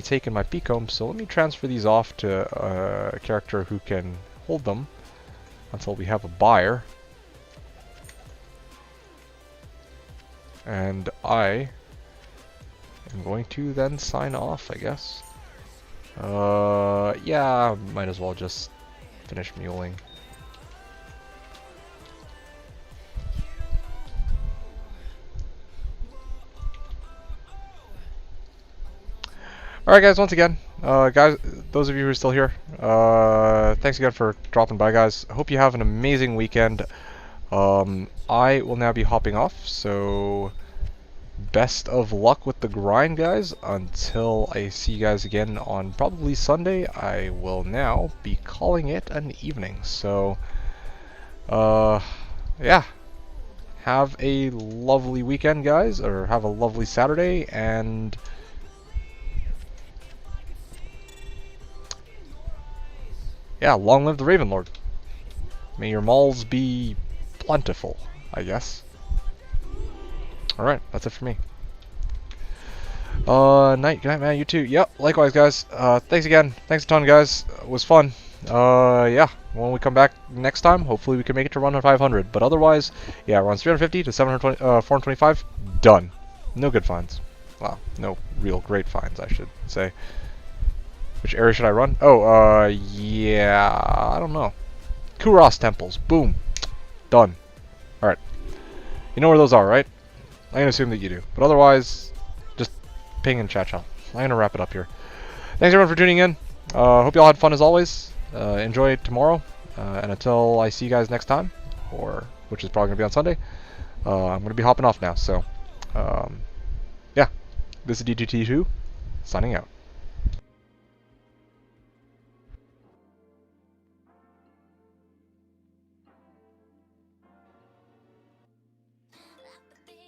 taking my P-comb, so let me transfer these off to a character who can hold them until we have a buyer. And I am going to then sign off, I guess. Yeah, might as well just finish muling. Alright guys, once again, guys, those of you who are still here, thanks again for dropping by, guys. I hope you have an amazing weekend. I will now be hopping off, so best of luck with the grind, guys. Until I see you guys again on probably Sunday, I will now be calling it an evening. So, yeah. Have a lovely weekend, guys, or have a lovely Saturday, and yeah, long live the Raven Lord. May your malls be plentiful, I guess. Alright, that's it for me. Good night, man, you too. Yep, likewise, guys. Thanks again. Thanks a ton, guys. It was fun. Yeah, when we come back next time, hopefully we can make it to run 500. But otherwise, yeah, runs 350 to 425, done. No good finds. Well, no real great finds, I should say. Which area should I run? Oh, yeah, I don't know. Kuros Temples. Boom. Done. Alright. You know where those are, right? I'm gonna assume that you do. But otherwise, just ping and chat channel. I'm gonna wrap it up here. Thanks everyone for tuning in. Hope you all had fun as always. Enjoy tomorrow. And until I see you guys next time, or which is probably gonna be on Sunday, I'm gonna be hopping off now. So, yeah. This is DGT2, signing out.